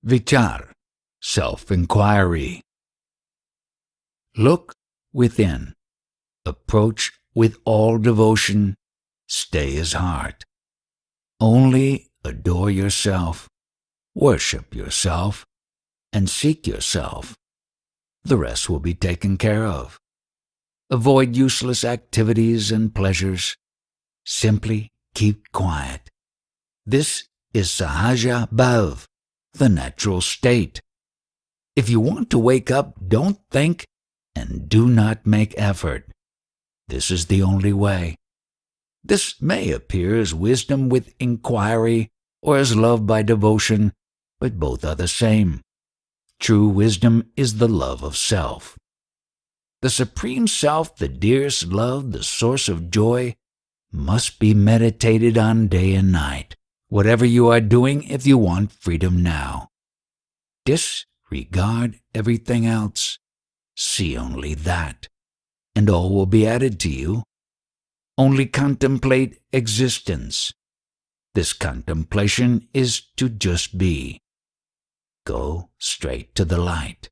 Vichar, self-inquiry. Look within. Approach with all devotion. Stay as heart. Only adore yourself, worship yourself, and seek yourself. The rest will be taken care of. Avoid useless activities and pleasures. Simply keep quiet. This is Sahaja Bhav, the natural state. If you want to wake up, don't think and do not make effort. This is the only way. This may appear as wisdom with inquiry or as love by devotion, but both are the same. True wisdom is the love of self. The Supreme Self, the dearest love, the source of joy, must be meditated on day and night, whatever you are doing if you want freedom now. Disregard everything else. See only that, and all will be added to you. Only contemplate existence. This contemplation is to just be. Go straight to the light.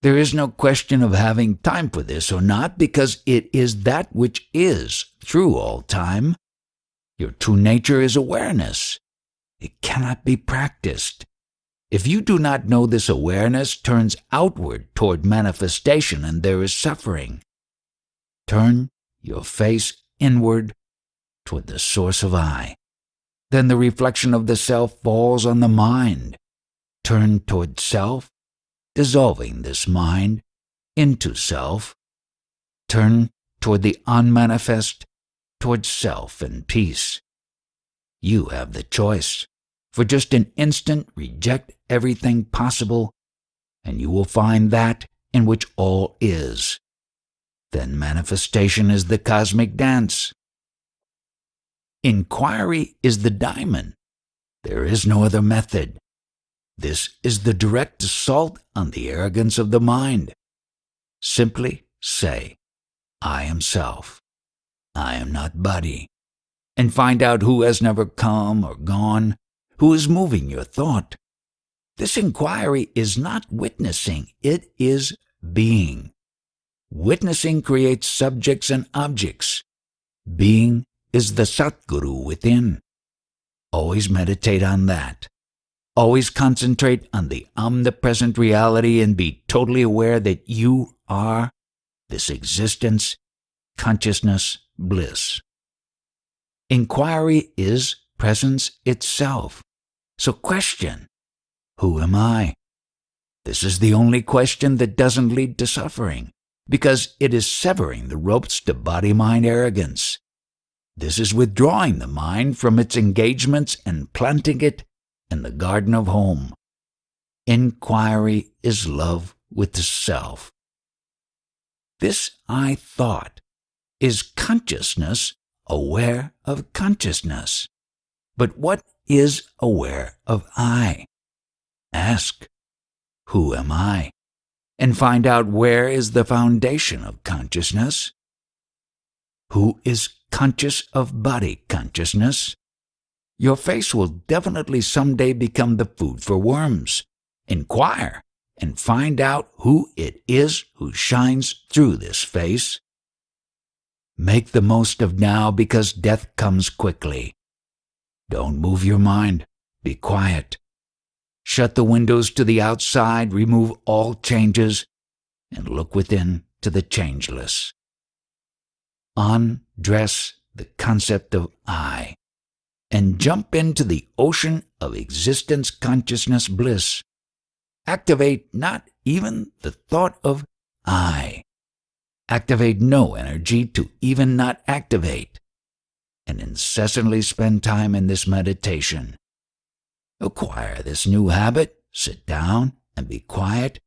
There is no question of having time for this or not, because it is that which is through all time. Your true nature is awareness. It cannot be practiced. If you do not know this, awareness turns outward toward manifestation, and there is suffering. Turn your face inward toward the source of I. Then the reflection of the self falls on the mind. Turn toward self, dissolving this mind into self. Turn toward the unmanifest, toward self and peace. You have the choice. For just an instant, reject everything possible, and you will find that in which all is. Then manifestation is the cosmic dance. Inquiry is the diamond. There is no other method. This is the direct assault on the arrogance of the mind. Simply say, I am self. I am not body. And find out who has never come or gone, who is moving your thought. This inquiry is not witnessing, it is being. Witnessing creates subjects and objects. Being is the Satguru within. Always meditate on that. Always concentrate on the omnipresent reality and be totally aware that you are this existence, consciousness, bliss. Inquiry is presence itself. So question, who am I? This is the only question that doesn't lead to suffering, because it is severing the ropes to body-mind arrogance. This is withdrawing the mind from its engagements and planting it in the garden of home. Inquiry is love with the self. This I thought is consciousness aware of consciousness. But what is aware of I? Ask, who am I? And find out where is the foundation of consciousness. Who is conscious of body consciousness? Your face will definitely someday become the food for worms. Inquire and find out who it is who shines through this face. Make the most of now, because death comes quickly. Don't move your mind. Be quiet. Shut the windows to the outside, remove all changes, and look within to the changeless. Undress the concept of I, and jump into the ocean of existence, consciousness, bliss. Activate not even the thought of I. Activate no energy to even not activate, and incessantly spend time in this meditation. Acquire this new habit, sit down and be quiet,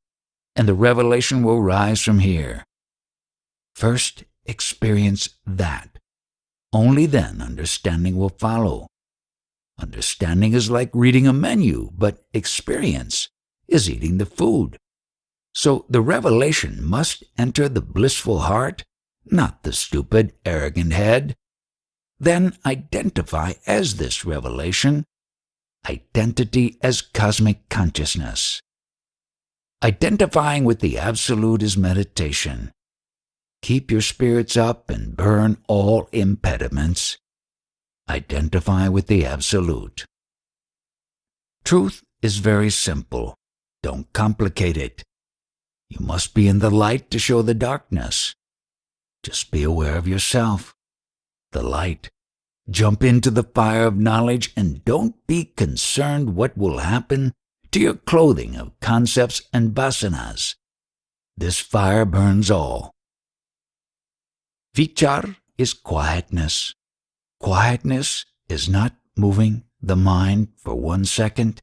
and the revelation will rise from here. First, experience that. Only then understanding will follow. Understanding is like reading a menu, but experience is eating the food. So the revelation must enter the blissful heart, not the stupid, arrogant head. Then identify as this revelation identity as cosmic consciousness. Identifying with the Absolute is meditation. Keep your spirits up and burn all impediments. Identify with the Absolute. Truth is very simple. Don't complicate it. You must be in the light to show the darkness. Just be aware of yourself, the light. Jump into the fire of knowledge and don't be concerned what will happen to your clothing of concepts and vasanas. This fire burns all. Vichar is quietness. Quietness is not moving the mind for 1 second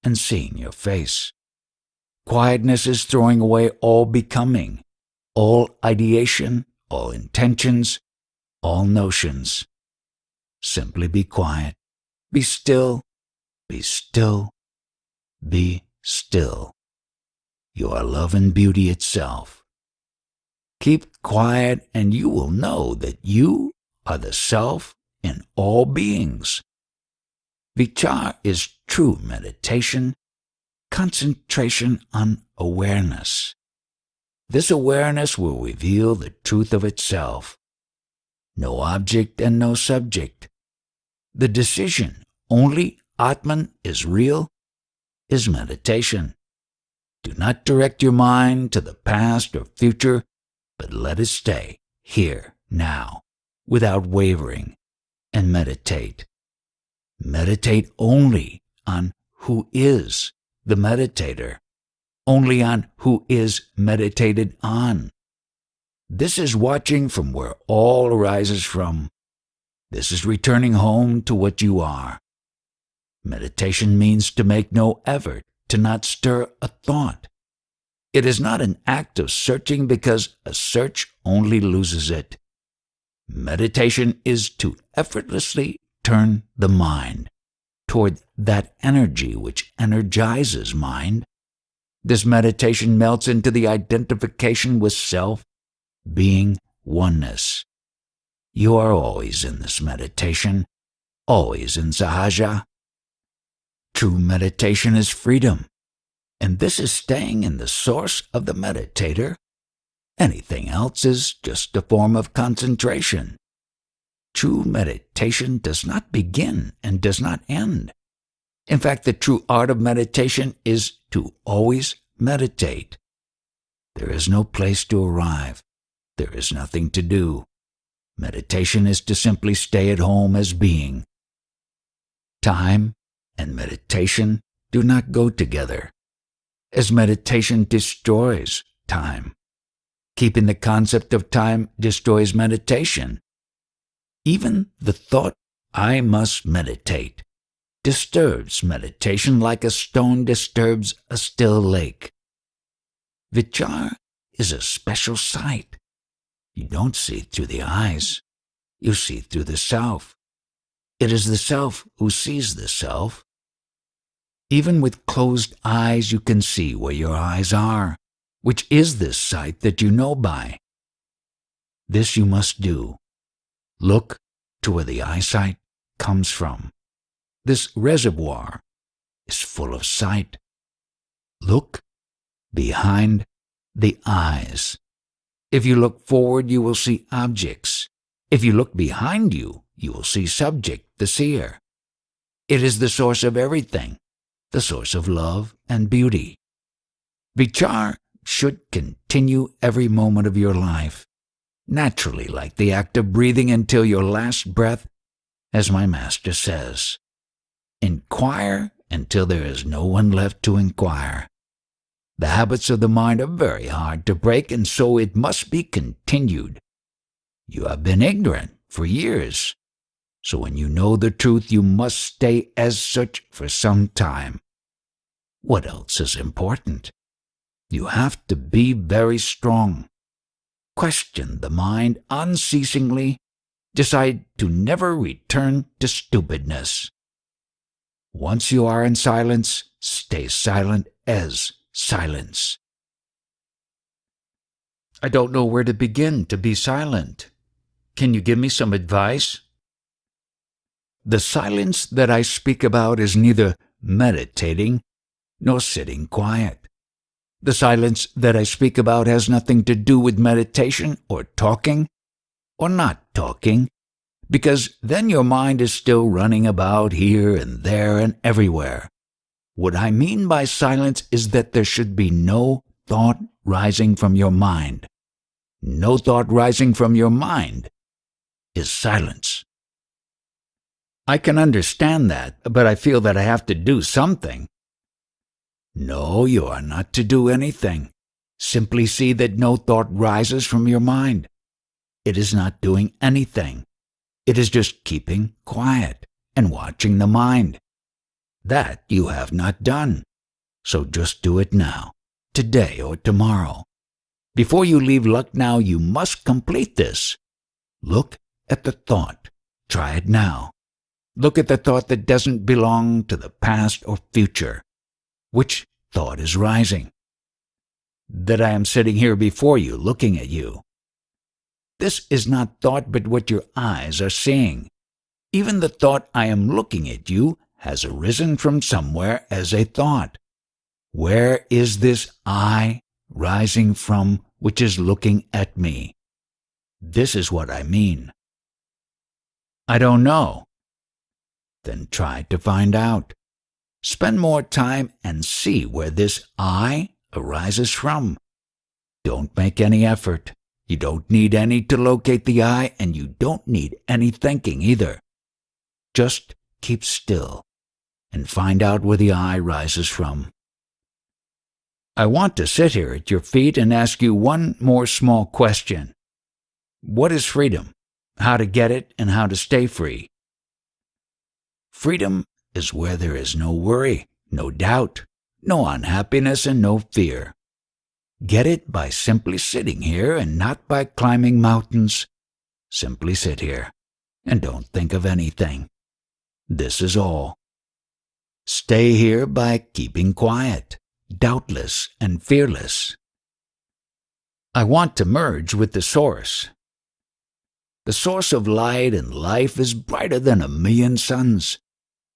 and seeing your face. Quietness is throwing away all becoming, all ideation, all intentions, all notions. Simply be quiet. Be still. Be still. Be still. You are love and beauty itself. Keep quiet and you will know that you are the self in all beings. Vichar is true meditation, concentration on awareness. This awareness will reveal the truth of itself. No object and no subject. The decision, only Atman is real, is meditation. Do not direct your mind to the past or future, but let it stay here, now, without wavering, and meditate. Meditate only on who is the meditator, only on who is meditated on. This is watching from where all arises from. This is returning home to what you are. Meditation means to make no effort, to not stir a thought. It is not an act of searching because a search only loses it. Meditation is to effortlessly turn the mind toward that energy which energizes mind. This meditation melts into the identification with self, being oneness. You are always in this meditation, always in Sahaja. True meditation is freedom, and this is staying in the source of the meditator. Anything else is just a form of concentration. True meditation does not begin and does not end. In fact, the true art of meditation is to always meditate. There is no place to arrive. There is nothing to do. Meditation is to simply stay at home as being. Time and meditation do not go together, as meditation destroys time. Keeping the concept of time destroys meditation. Even the thought, I must meditate, disturbs meditation like a stone disturbs a still lake. Vichar is a special sight. You don't see through the eyes. You see through the self. It is the self who sees the self. Even with closed eyes you can see where your eyes are, which is this sight that you know by. This you must do. Look to where the eyesight comes from. This reservoir is full of sight. Look behind the eyes. If you look forward, you will see objects. If you look behind you, you will see subject, the seer. It is the source of everything, the source of love and beauty. Vichar should continue every moment of your life, naturally like the act of breathing until your last breath, as my master says. Inquire until there is no one left to inquire. The habits of the mind are very hard to break, and so it must be continued. You have been ignorant for years, so when you know the truth, you must stay as such for some time. What else is important? You have to be very strong. Question the mind unceasingly. Decide to never return to stupidness. Once you are in silence, stay silent as silence. I don't know where to begin to be silent. Can you give me some advice? The silence that I speak about is neither meditating nor sitting quiet. The silence that I speak about has nothing to do with meditation or talking or not talking, because then your mind is still running about here and there and everywhere. What I mean by silence is that there should be no thought rising from your mind. No thought rising from your mind is silence. I can understand that, but I feel that I have to do something. No, you are not to do anything. Simply see that no thought rises from your mind. It is not doing anything. It is just keeping quiet and watching the mind. That you have not done. So just do it now, today or tomorrow. Before you leave Lucknow, you must complete this. Look at the thought. Try it now. Look at the thought that doesn't belong to the past or future. Which thought is rising? That I am sitting here before you, looking at you. This is not thought but what your eyes are seeing. Even the thought I am looking at you has arisen from somewhere as a thought. Where is this I rising from which is looking at me? This is what I mean. I don't know. Then try to find out. Spend more time and see where this I arises from. Don't make any effort. You don't need any to locate the I, and you don't need any thinking either. Just keep still and find out where the I rises from. I want to sit here at your feet and ask you one more small question. What is freedom? How to get it and how to stay free? Freedom is where there is no worry, no doubt, no unhappiness, and no fear. Get it by simply sitting here and not by climbing mountains. Simply sit here and don't think of anything. This is all. Stay here by keeping quiet, doubtless and fearless. I want to merge with the source. The source of light and life is brighter than 1,000,000 suns.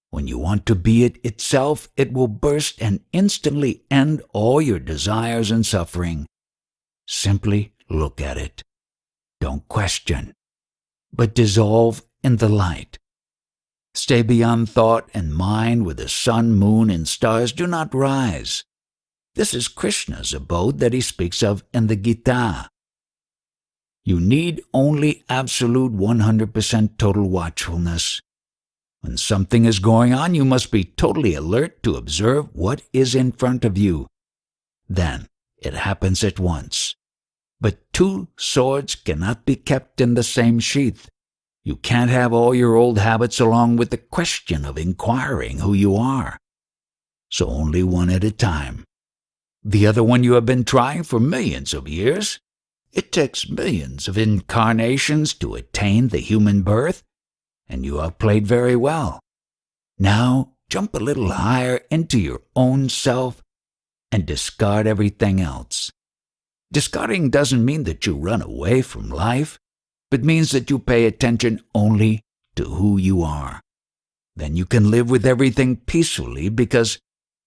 When you want to be it itself, it will burst and instantly end all your desires and suffering. Simply look at it. Don't question, but dissolve in the light. Stay beyond thought and mind where the sun, moon, and stars do not rise. This is Krishna's abode that he speaks of in the Gita. You need only absolute 100% total watchfulness. When something is going on, you must be totally alert to observe what is in front of you. Then it happens at once. But two swords cannot be kept in the same sheath. You can't have all your old habits along with the question of inquiring who you are. So only one at a time. The other one you have been trying for millions of years. It takes millions of incarnations to attain the human birth, and you have played very well. Now jump a little higher into your own self and discard everything else. Discarding doesn't mean that you run away from life, but means that you pay attention only to who you are. Then you can live with everything peacefully because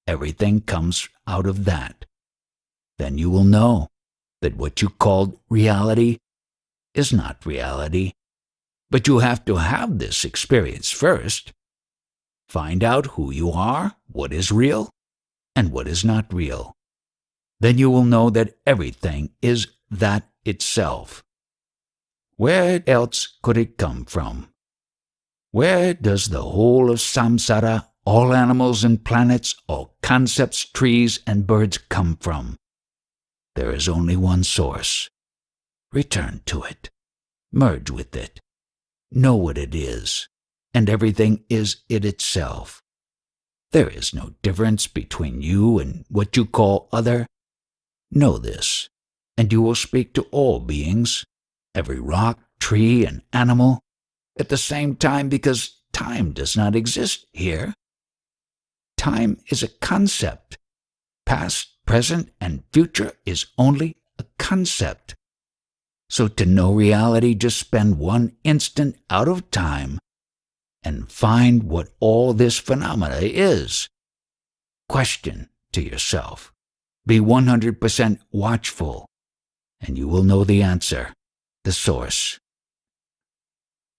everything comes out of that. Then you will know that what you called reality is not reality. But you have to have this experience first. Find out who you are, what is real, and what is not real. Then you will know that everything is that itself. Where else could it come from? Where does the whole of samsara, all animals and planets, all concepts, trees, and birds come from? There is only one source. Return to it. Merge with it. Know what it is, and everything is it itself. There is no difference between you and what you call other. Know this, and you will speak to all beings, every rock, tree, and animal, at the same time, because time does not exist here. Time is a concept. Past, present, and future is only a concept. So to know reality, just spend one instant out of time and find what all this phenomena is. Question to yourself. Be 100% watchful, and you will know the answer, the source.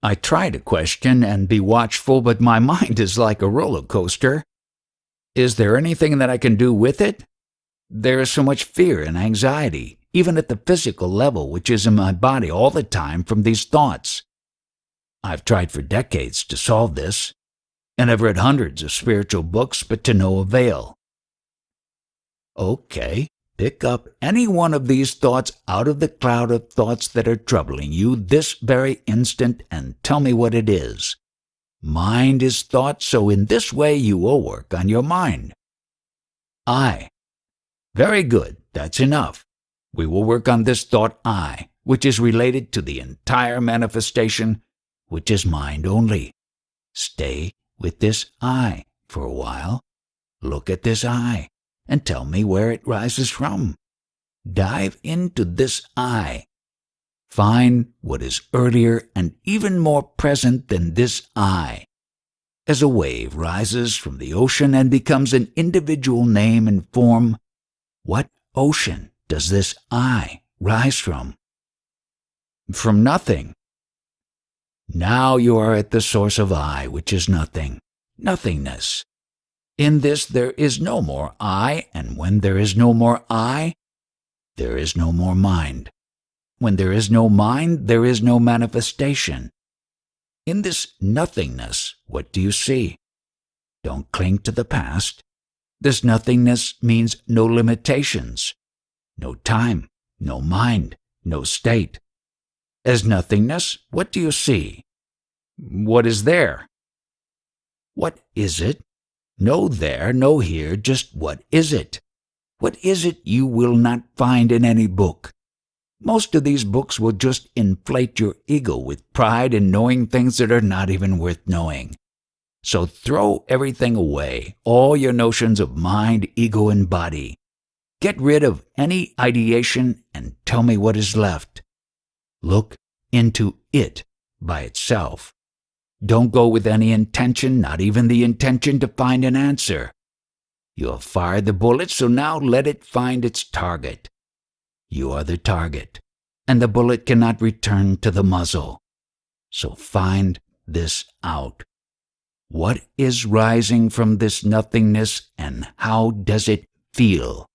I try to question and be watchful, but my mind is like a roller coaster. Is there anything that I can do with it? There is so much fear and anxiety, even at the physical level, which is in my body all the time from these thoughts. I've tried for decades to solve this, and I've read hundreds of spiritual books, but to no avail. Okay, pick up any one of these thoughts out of the cloud of thoughts that are troubling you this very instant and tell me what it is. Mind is thought, so in this way you will work on your mind. I. Very good, that's enough. We will work on this thought I, which is related to the entire manifestation, which is mind only. Stay with this I for a while. Look at this I, and tell me where it rises from. Dive into this I. Find what is earlier and even more present than this I. As a wave rises from the ocean and becomes an individual name and form, what ocean does this I rise from? From nothing. Now you are at the source of I, which is nothing, nothingness. In this there is no more I, and when there is no more I, there is no more mind. When there is no mind, there is no manifestation. In this nothingness, what do you see? Don't cling to the past. This nothingness means no limitations, no time, no mind, no state. As nothingness, what do you see? What is there? What is it? No there, no here, just what is it? What is it you will not find in any book? Most of these books will just inflate your ego with pride in knowing things that are not even worth knowing. So throw everything away, all your notions of mind, ego, and body. Get rid of any ideation and tell me what is left. Look into it by itself. Don't go with any intention, not even the intention to find an answer. You have fired the bullet, so now let it find its target. You are the target, and the bullet cannot return to the muzzle. So find this out. What is rising from this nothingness, and how does it feel?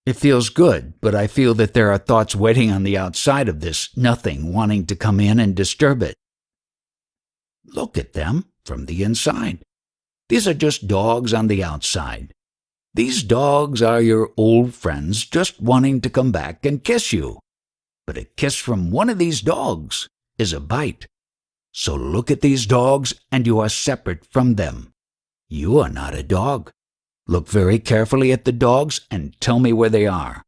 It feels good, but I feel that there are thoughts waiting on the outside of this nothing wanting to come in and disturb it. Look at them from the inside. These are just dogs on the outside. These dogs are your old friends just wanting to come back and kiss you. But a kiss from one of these dogs is a bite. So look at these dogs and you are separate from them. You are not a dog. Look very carefully at the dogs and tell me where they are.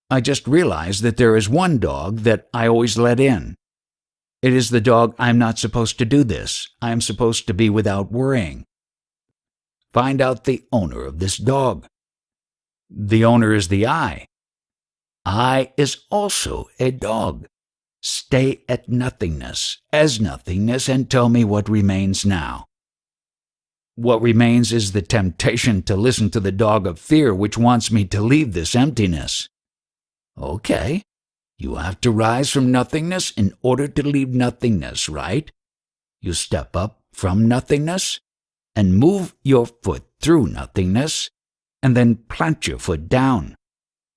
I just realized that there is one dog that I always let in. It is the dog I'm not supposed to do this. I am supposed to be without worrying. Find out the owner of this dog. The owner is the I. I is also a dog. Stay at nothingness, as nothingness, and tell me what remains now. What remains is the temptation to listen to the dog of fear which wants me to leave this emptiness. Okay, you have to rise from nothingness in order to leave nothingness, right? You step up from nothingness and move your foot through nothingness and then plant your foot down.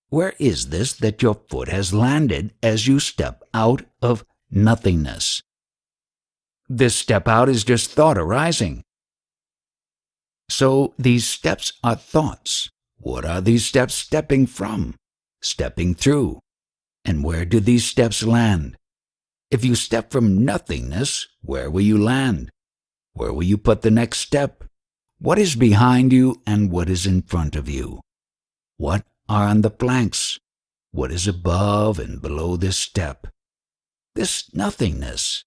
Where is this that your foot has landed as you step out of nothingness? This step out is just thought arising. So these steps are thoughts. What are these steps stepping from? Stepping through. And where do these steps land? If you step from nothingness, where will you land? Where will you put the next step? What is behind you and what is in front of you? What are on the flanks? What is above and below this step? This nothingness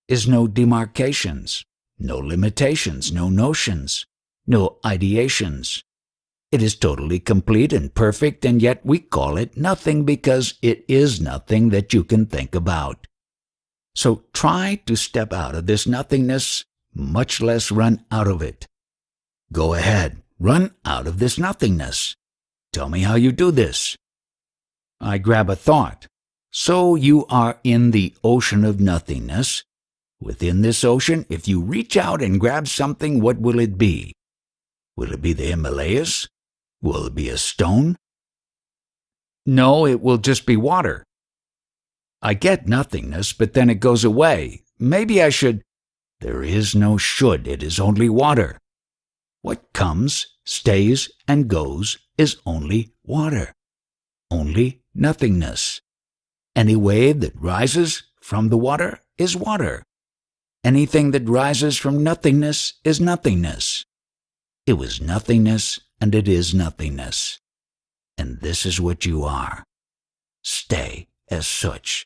is no demarcations, no limitations, no notions, no ideations. It is totally complete and perfect, and yet we call it nothing because it is nothing that you can think about. So try to step out of this nothingness, much less run out of it. Go ahead, run out of this nothingness. Tell me how you do this. I grab a thought. So you are in the ocean of nothingness. Within this ocean, if you reach out and grab something, what will it be? Will it be the Himalayas? Will it be a stone? No, it will just be water. I get nothingness, but then it goes away. Maybe I should. There is no should, it is only water. What comes, stays, and goes is only water. Only nothingness. Any wave that rises from the water is water. Anything that rises from nothingness is nothingness. It was nothingness, and it is nothingness. And this is what you are. Stay as such.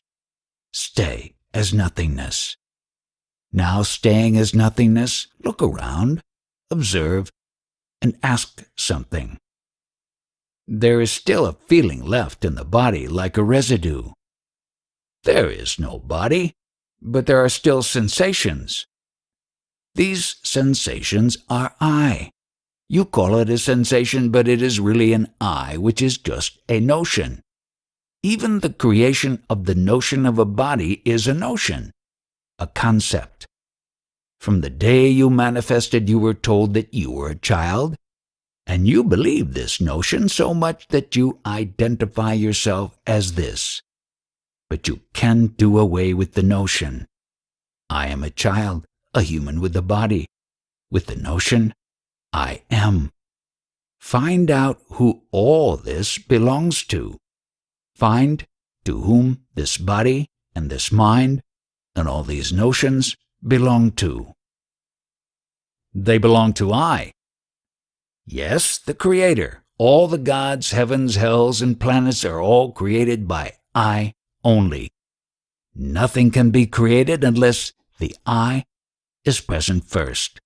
Stay as nothingness. Now staying as nothingness, look around, observe, and ask something. There is still a feeling left in the body like a residue. There is no body, but there are still sensations. These sensations are I. You call it a sensation, but it is really an I, which is just a notion. Even the creation of the notion of a body is a notion, a concept. From the day you manifested, you were told that you were a child, and you believe this notion so much that you identify yourself as this. But you can do away with the notion. I am a child, a human with a body. With the notion, I am. Find out who all this belongs to. Find to whom this body and this mind and all these notions belong to. They belong to I. Yes, the Creator. All the gods, heavens, hells, and planets are all created by I only. Nothing can be created unless the I is present first.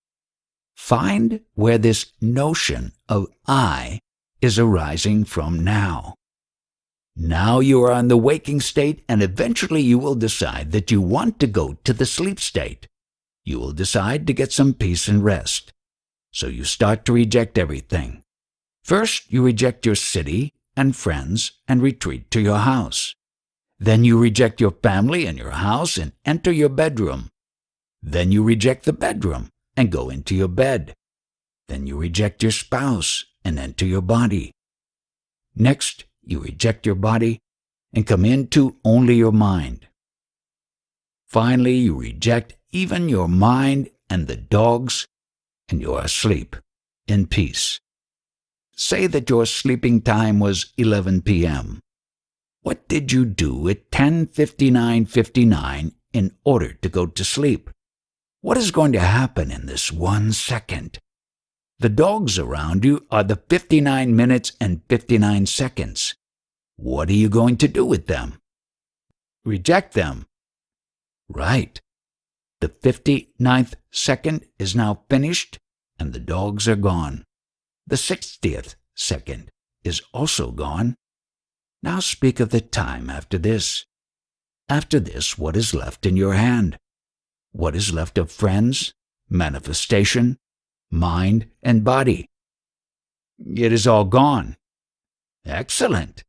Find where this notion of I is arising from now. Now you are in the waking state, and eventually you will decide that you want to go to the sleep state. You will decide to get some peace and rest. So you start to reject everything. First, you reject your city and friends and retreat to your house. Then you reject your family and your house and enter your bedroom. Then you reject the bedroom and go into your bed. Then you reject your spouse and enter your body. Next, you reject your body and come into only your mind. Finally, you reject even your mind and the dogs, and you are asleep in peace. Say that your sleeping time was 11 p.m. What did you do at 10:59:59 in order to go to sleep? What is going to happen in this 1 second? The dogs around you are the 59 minutes and 59 seconds. What are you going to do with them? Reject them. Right. The 59th second is now finished, and the dogs are gone. The 60th second is also gone. Now speak of the time after this. After this, what is left in your hand? What is left of friends, manifestation, mind, and body? It is all gone. Excellent.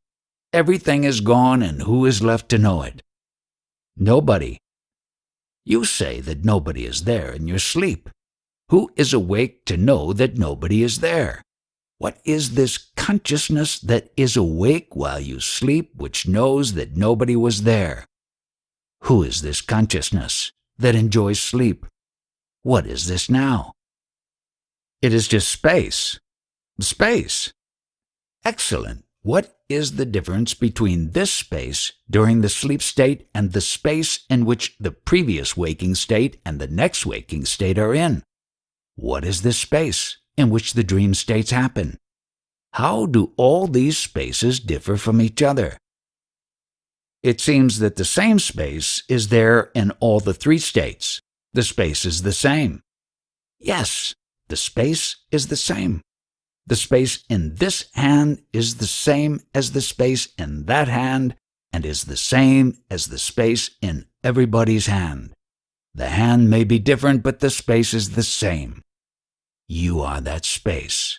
Everything is gone, and who is left to know it? Nobody. You say that nobody is there in your sleep. Who is awake to know that nobody is there? What is this consciousness that is awake while you sleep, which knows that nobody was there? Who is this consciousness that enjoys sleep? What is this now? It is just space. Space. Excellent. What is the difference between this space during the sleep state and the space in which the previous waking state and the next waking state are in? What is this space in which the dream states happen? How do all these spaces differ from each other? It seems that the same space is there in all the three states. The space is the same. Yes, the space is the same. The space in this hand is the same as the space in that hand, and is the same as the space in everybody's hand. The hand may be different, but the space is the same. You are that space.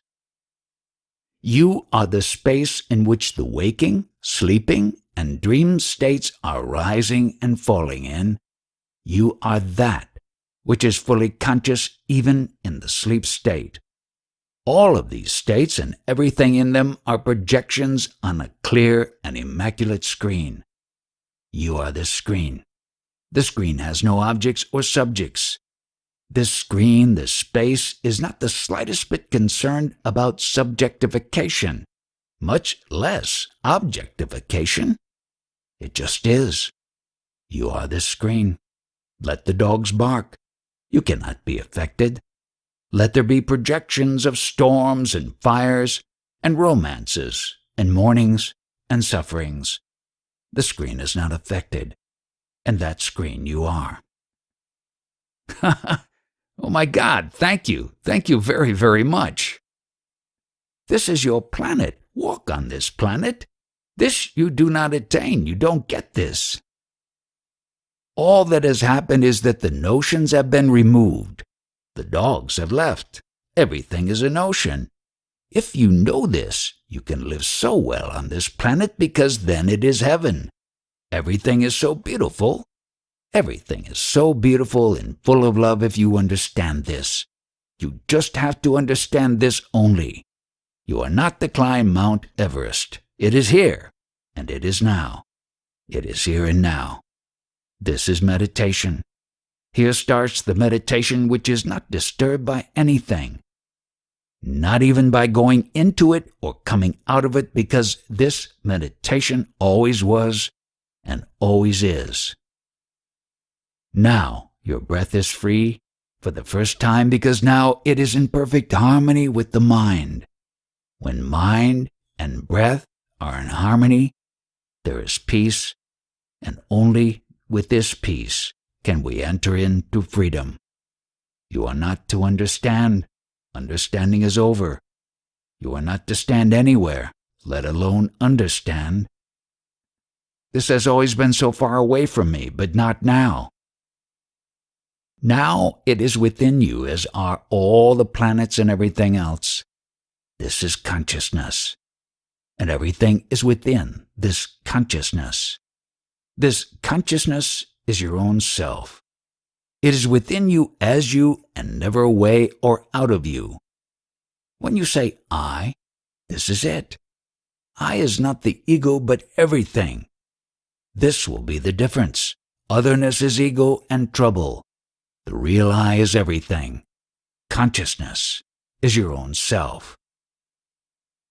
You are the space in which the waking, sleeping, and dream states are rising and falling in. You are that which is fully conscious even in the sleep state. All of these states and everything in them are projections on a clear and immaculate screen. You are this screen. The screen has no objects or subjects. This screen, this space, is not the slightest bit concerned about subjectification, much less objectification. It just is. You are this screen. Let the dogs bark. You cannot be affected. Let there be projections of storms and fires and romances and mournings and sufferings. The screen is not affected, and that screen you are. Oh my God, thank you. Thank you very, very much. This is your planet. Walk on this planet. This you do not attain. You don't get this. All that has happened is that the notions have been removed. The dogs have left. Everything is a notion. If you know this, you can live so well on this planet because then it is heaven. Everything is so beautiful. Everything is so beautiful and full of love if you understand this. You just have to understand this only. You are not to climb Mount Everest. It is here, and it is now. It is here and now. This is meditation. Here starts the meditation which is not disturbed by anything. Not even by going into it or coming out of it, because this meditation always was and always is. Now your breath is free for the first time because now it is in perfect harmony with the mind. When mind and breath are in harmony, there is peace, and only with this peace can we enter into freedom. You are not to understand. Understanding is over. You are not to stand anywhere, let alone understand. This has always been so far away from me, but not now. Now it is within you, as are all the planets and everything else. This is consciousness, and everything is within this consciousness. This consciousness is your own self. It is within you as you and never away or out of you. When you say I, this is it. I is not the ego but everything. This will be the difference. Otherness is ego and trouble. The real I is everything. Consciousness is your own self.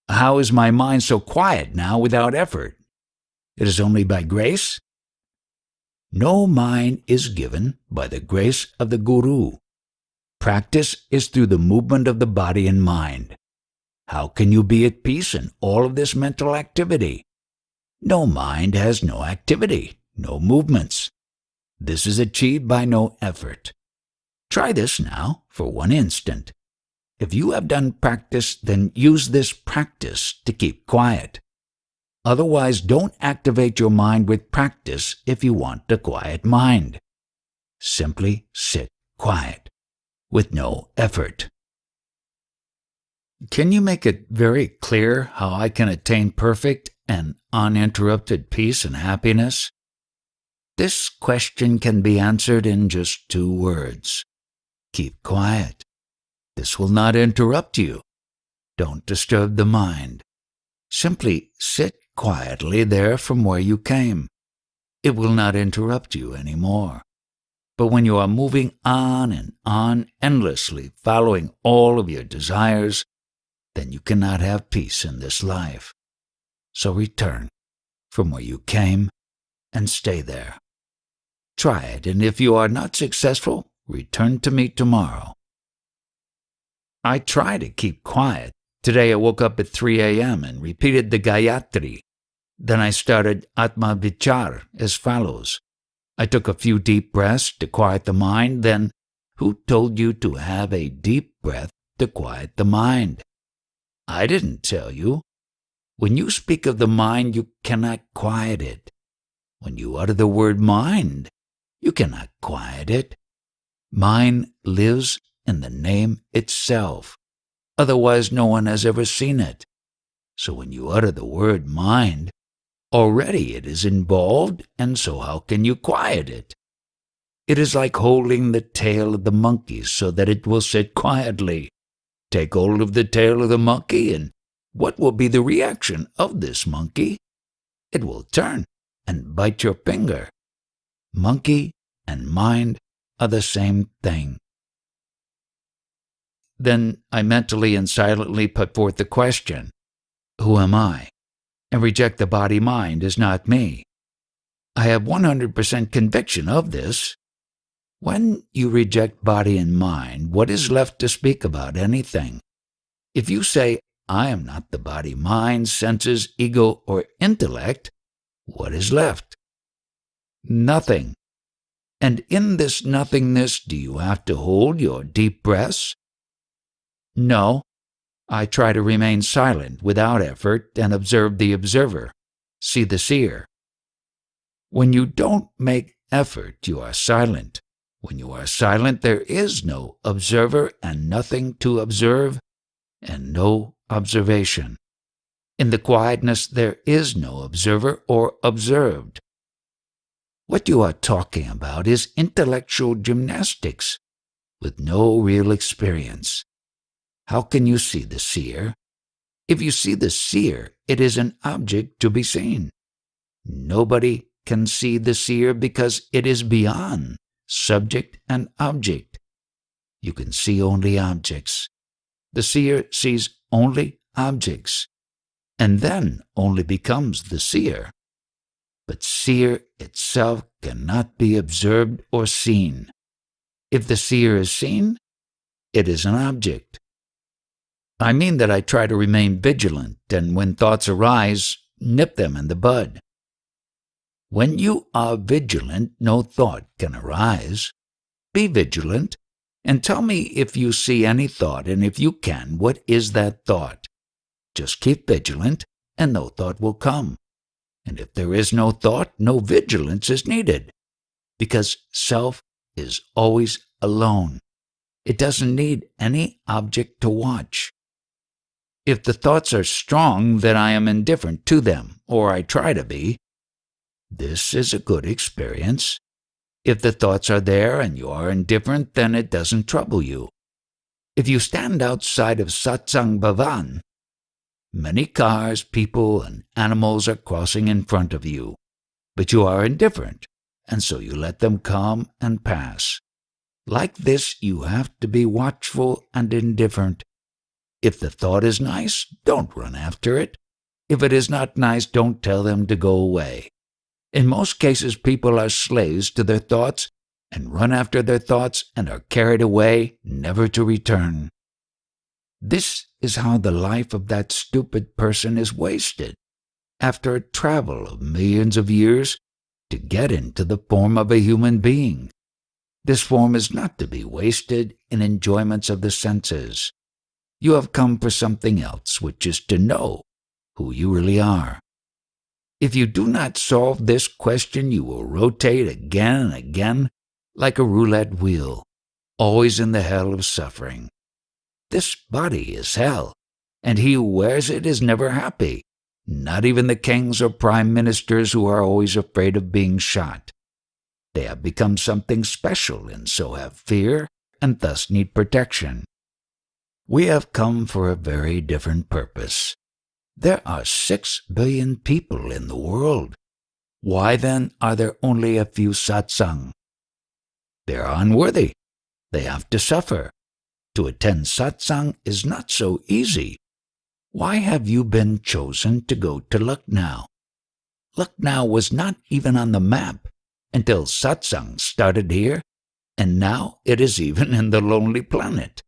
How is my mind so quiet now without effort? It is only by grace. No mind is given by the grace of the Guru. Practice is through the movement of the body and mind. How can you be at peace in all of this mental activity? No mind has no activity, no movements. This is achieved by no effort. Try this now for 1 instant. If you have done practice, then use this practice to keep quiet. Otherwise, don't activate your mind with practice if you want a quiet mind. Simply sit quiet, with no effort. Can you make it very clear how I can attain perfect and uninterrupted peace and happiness? This question can be answered in just 2 words. Keep quiet. This will not interrupt you. Don't disturb the mind. Simply sit quietly there from where you came. It will not interrupt you any more. But when you are moving on and on, endlessly following all of your desires, then you cannot have peace in this life. So return from where you came and stay there. Try it, and if you are not successful, return to me tomorrow. I try to keep quiet. Today I woke up at 3 a.m. and repeated the Gayatri. Then I started Atma Vichar as follows. I took a few deep breaths to quiet the mind. Then, who told you to have a deep breath to quiet the mind? I didn't tell you. When you speak of the mind, you cannot quiet it. When you utter the word mind, you cannot quiet it. Mind lives in the name itself. Otherwise, no one has ever seen it. So when you utter the word mind, already it is involved, and so how can you quiet it? It is like holding the tail of the monkey so that it will sit quietly. Take hold of the tail of the monkey, and what will be the reaction of this monkey? It will turn and bite your finger. Monkey and mind are the same thing. Then I mentally and silently put forth the question, who am I? And reject the body-mind as not me. I have 100% conviction of this. When you reject body and mind, what is left to speak about anything? If you say, I am not the body, mind, senses, ego, or intellect, what is left? Nothing. And in this nothingness, do you have to hold your deep breaths? No. I try to remain silent without effort and observe the observer, see the seer. When you don't make effort, you are silent. When you are silent, there is no observer and nothing to observe and no observation. In the quietness, there is no observer or observed. What you are talking about is intellectual gymnastics with no real experience. How can you see the seer? If you see the seer, it is an object to be seen. Nobody can see the seer because it is beyond subject and object. You can see only objects. The seer sees only objects, and then only becomes the seer. But seer itself cannot be observed or seen. If the seer is seen, it is an object. I mean that I try to remain vigilant, and when thoughts arise, nip them in the bud. When you are vigilant, no thought can arise. Be vigilant, and tell me if you see any thought, and if you can, what is that thought? Just keep vigilant, and no thought will come. And if there is no thought, no vigilance is needed, because self is always alone. It doesn't need any object to watch. If the thoughts are strong, then I am indifferent to them, or I try to be. This is a good experience. If the thoughts are there and you are indifferent, then it doesn't trouble you. If you stand outside of Satsang Bhavan, many cars, people, and animals are crossing in front of you, but you are indifferent, and so you let them come and pass. Like this, you have to be watchful and indifferent. If the thought is nice, don't run after it. If it is not nice, don't tell them to go away. In most cases, people are slaves to their thoughts and run after their thoughts and are carried away, never to return. This is how the life of that stupid person is wasted, after a travel of millions of years to get into the form of a human being. This form is not to be wasted in enjoyments of the senses. You have come for something else, which is to know who you really are. If you do not solve this question, you will rotate again and again like a roulette wheel, always in the hell of suffering. This body is hell, and he who wears it is never happy, not even the kings or prime ministers who are always afraid of being shot. They have become something special and so have fear and thus need protection. We have come for a very different purpose. There are 6 billion people in the world. Why then are there only a few satsang? They are unworthy. They have to suffer. To attend satsang is not so easy. Why have you been chosen to go to Lucknow? Lucknow was not even on the map until satsang started here, and now it is even in the Lonely Planet.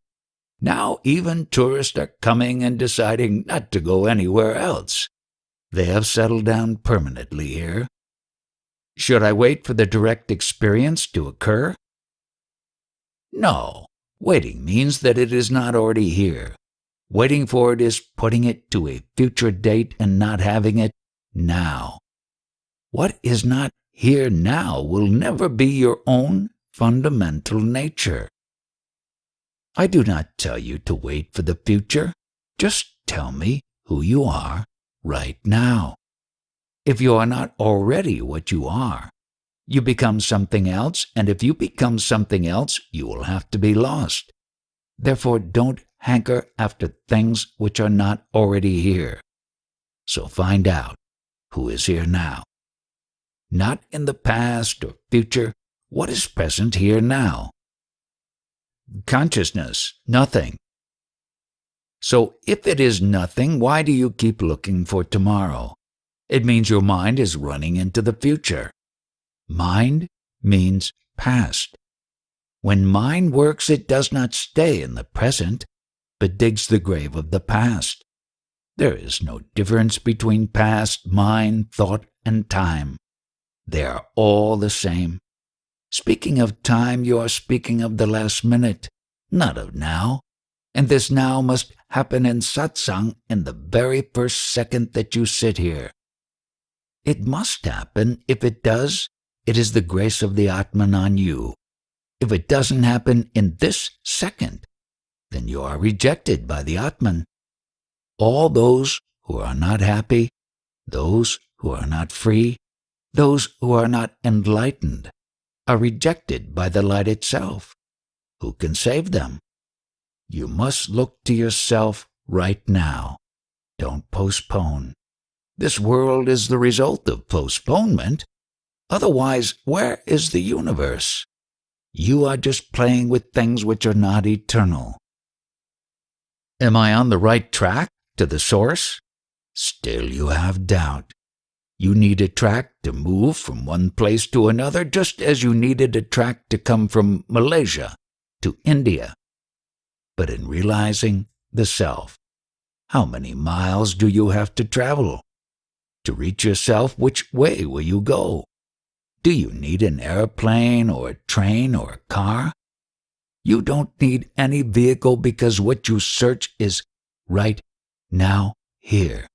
Now even tourists are coming and deciding not to go anywhere else. They have settled down permanently here. Should I wait for the direct experience to occur? No. Waiting means that it is not already here. Waiting for it is putting it to a future date and not having it now. What is not here now will never be your own fundamental nature. I do not tell you to wait for the future. Just tell me who you are right now. If you are not already what you are, you become something else, and if you become something else, you will have to be lost. Therefore, don't hanker after things which are not already here. So find out who is here now. Not in the past or future, what is present here now? Consciousness, nothing. So if it is nothing, why do you keep looking for tomorrow? It means your mind is running into the future. Mind means past. When mind works, it does not stay in the present, but digs the grave of the past. There is no difference between past, mind, thought, and time. They are all the same. Speaking of time, you are speaking of the last minute, not of now. And this now must happen in satsang in the very first second that you sit here. It must happen. If it does, it is the grace of the Atman on you. If it doesn't happen in this second, then you are rejected by the Atman. All those who are not happy, those who are not free, those who are not enlightened, are rejected by the light itself. Who can save them? You must look to yourself right now. Don't postpone. This world is the result of postponement. Otherwise, where is the universe? You are just playing with things which are not eternal. Am I on the right track to the source? Still you have doubt. You need a track to move from one place to another, just as you needed a track to come from Malaysia to India. But in realizing the self, how many miles do you have to travel? To reach yourself, which way will you go? Do you need an airplane or a train or a car? You don't need any vehicle because what you search is right now here.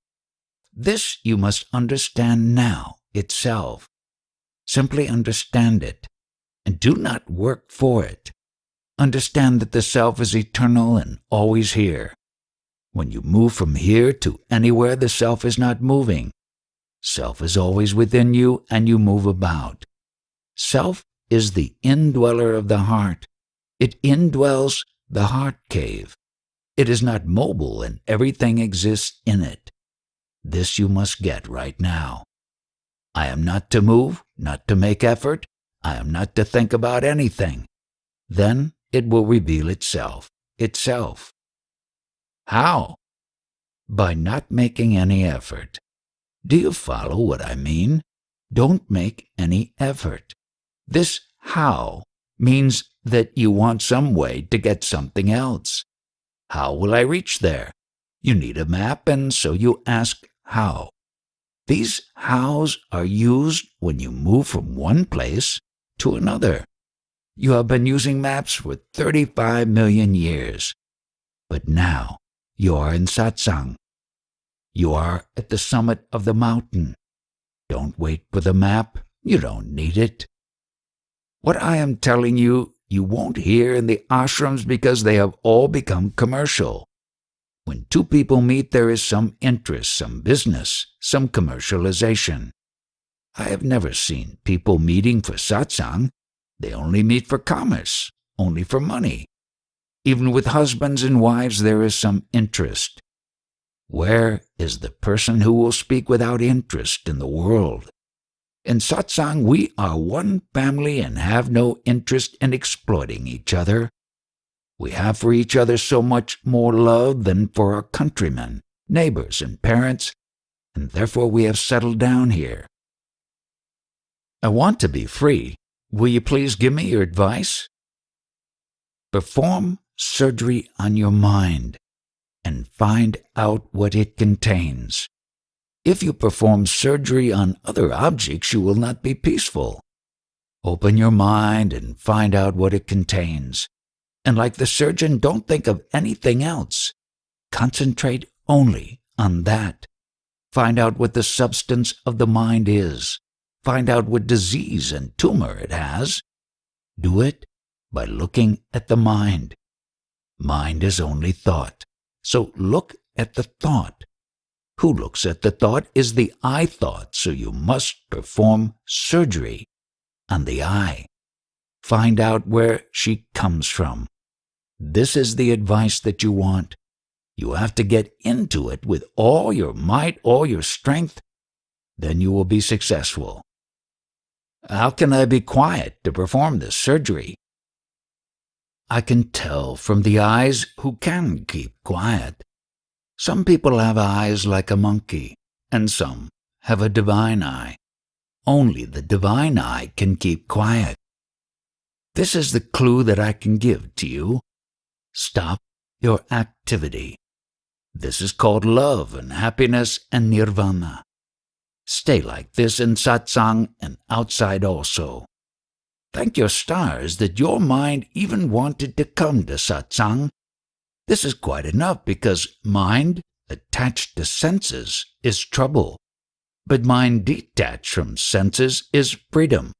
This you must understand now itself. Simply understand it, and do not work for it. Understand that the self is eternal and always here. When you move from here to anywhere, the self is not moving. Self is always within you, and you move about. Self is the indweller of the heart. It indwells the heart cave. It is not mobile, and everything exists in it. This you must get right now. I am not to move, not to make effort. I am not to think about anything. Then it will reveal itself. How? By not making any effort. Do you follow what I mean? Don't make any effort. This how means that you want some way to get something else. How will I reach there? You need a map, and so you ask how. These hows are used when you move from one place to another. You have been using maps for 35 million years. But now you are in satsang. You are at the summit of the mountain. Don't wait for the map. You don't need it. What I am telling you, you won't hear in the ashrams because they have all become commercial. When two people meet, there is some interest, some business, some commercialization. I have never seen people meeting for satsang. They only meet for commerce, only for money. Even with husbands and wives, there is some interest. Where is the person who will speak without interest in the world? In satsang, we are one family and have no interest in exploiting each other. We have for each other so much more love than for our countrymen, neighbors, and parents, and therefore we have settled down here. I want to be free. Will you please give me your advice? Perform surgery on your mind and find out what it contains. If you perform surgery on other objects, you will not be peaceful. Open your mind and find out what it contains. And like the surgeon, don't think of anything else. Concentrate only on that. Find out what the substance of the mind is. find out what disease and tumor it has. Do it by looking at the mind. Mind is only thought, so look at the thought. Who looks at the thought is the I thought, so you must perform surgery on the I. Find out where she comes from. This is the advice that you want. You have to get into it with all your might, all your strength. Then you will be successful. How can I be quiet to perform this surgery? I can tell from the eyes who can keep quiet. Some people have eyes like a monkey, and some have a divine eye. Only the divine eye can keep quiet. This is the clue that I can give to you. Stop your activity. This is called love and happiness and nirvana. Stay like this in satsang and outside also. Thank your stars that your mind even wanted to come to satsang. This is quite enough because mind attached to senses is trouble, but mind detached from senses is freedom.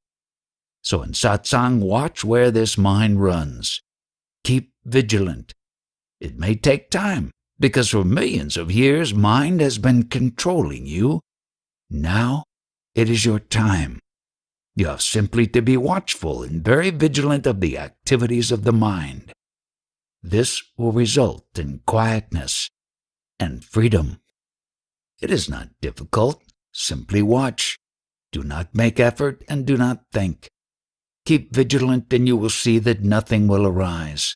So in satsang, watch where this mind runs. Keep vigilant. It may take time, because for millions of years mind has been controlling you. Now it is your time. You have simply to be watchful and very vigilant of the activities of the mind. This will result in quietness and freedom. It is not difficult. Simply watch. Do not make effort and do not think. Keep vigilant and you will see that nothing will arise.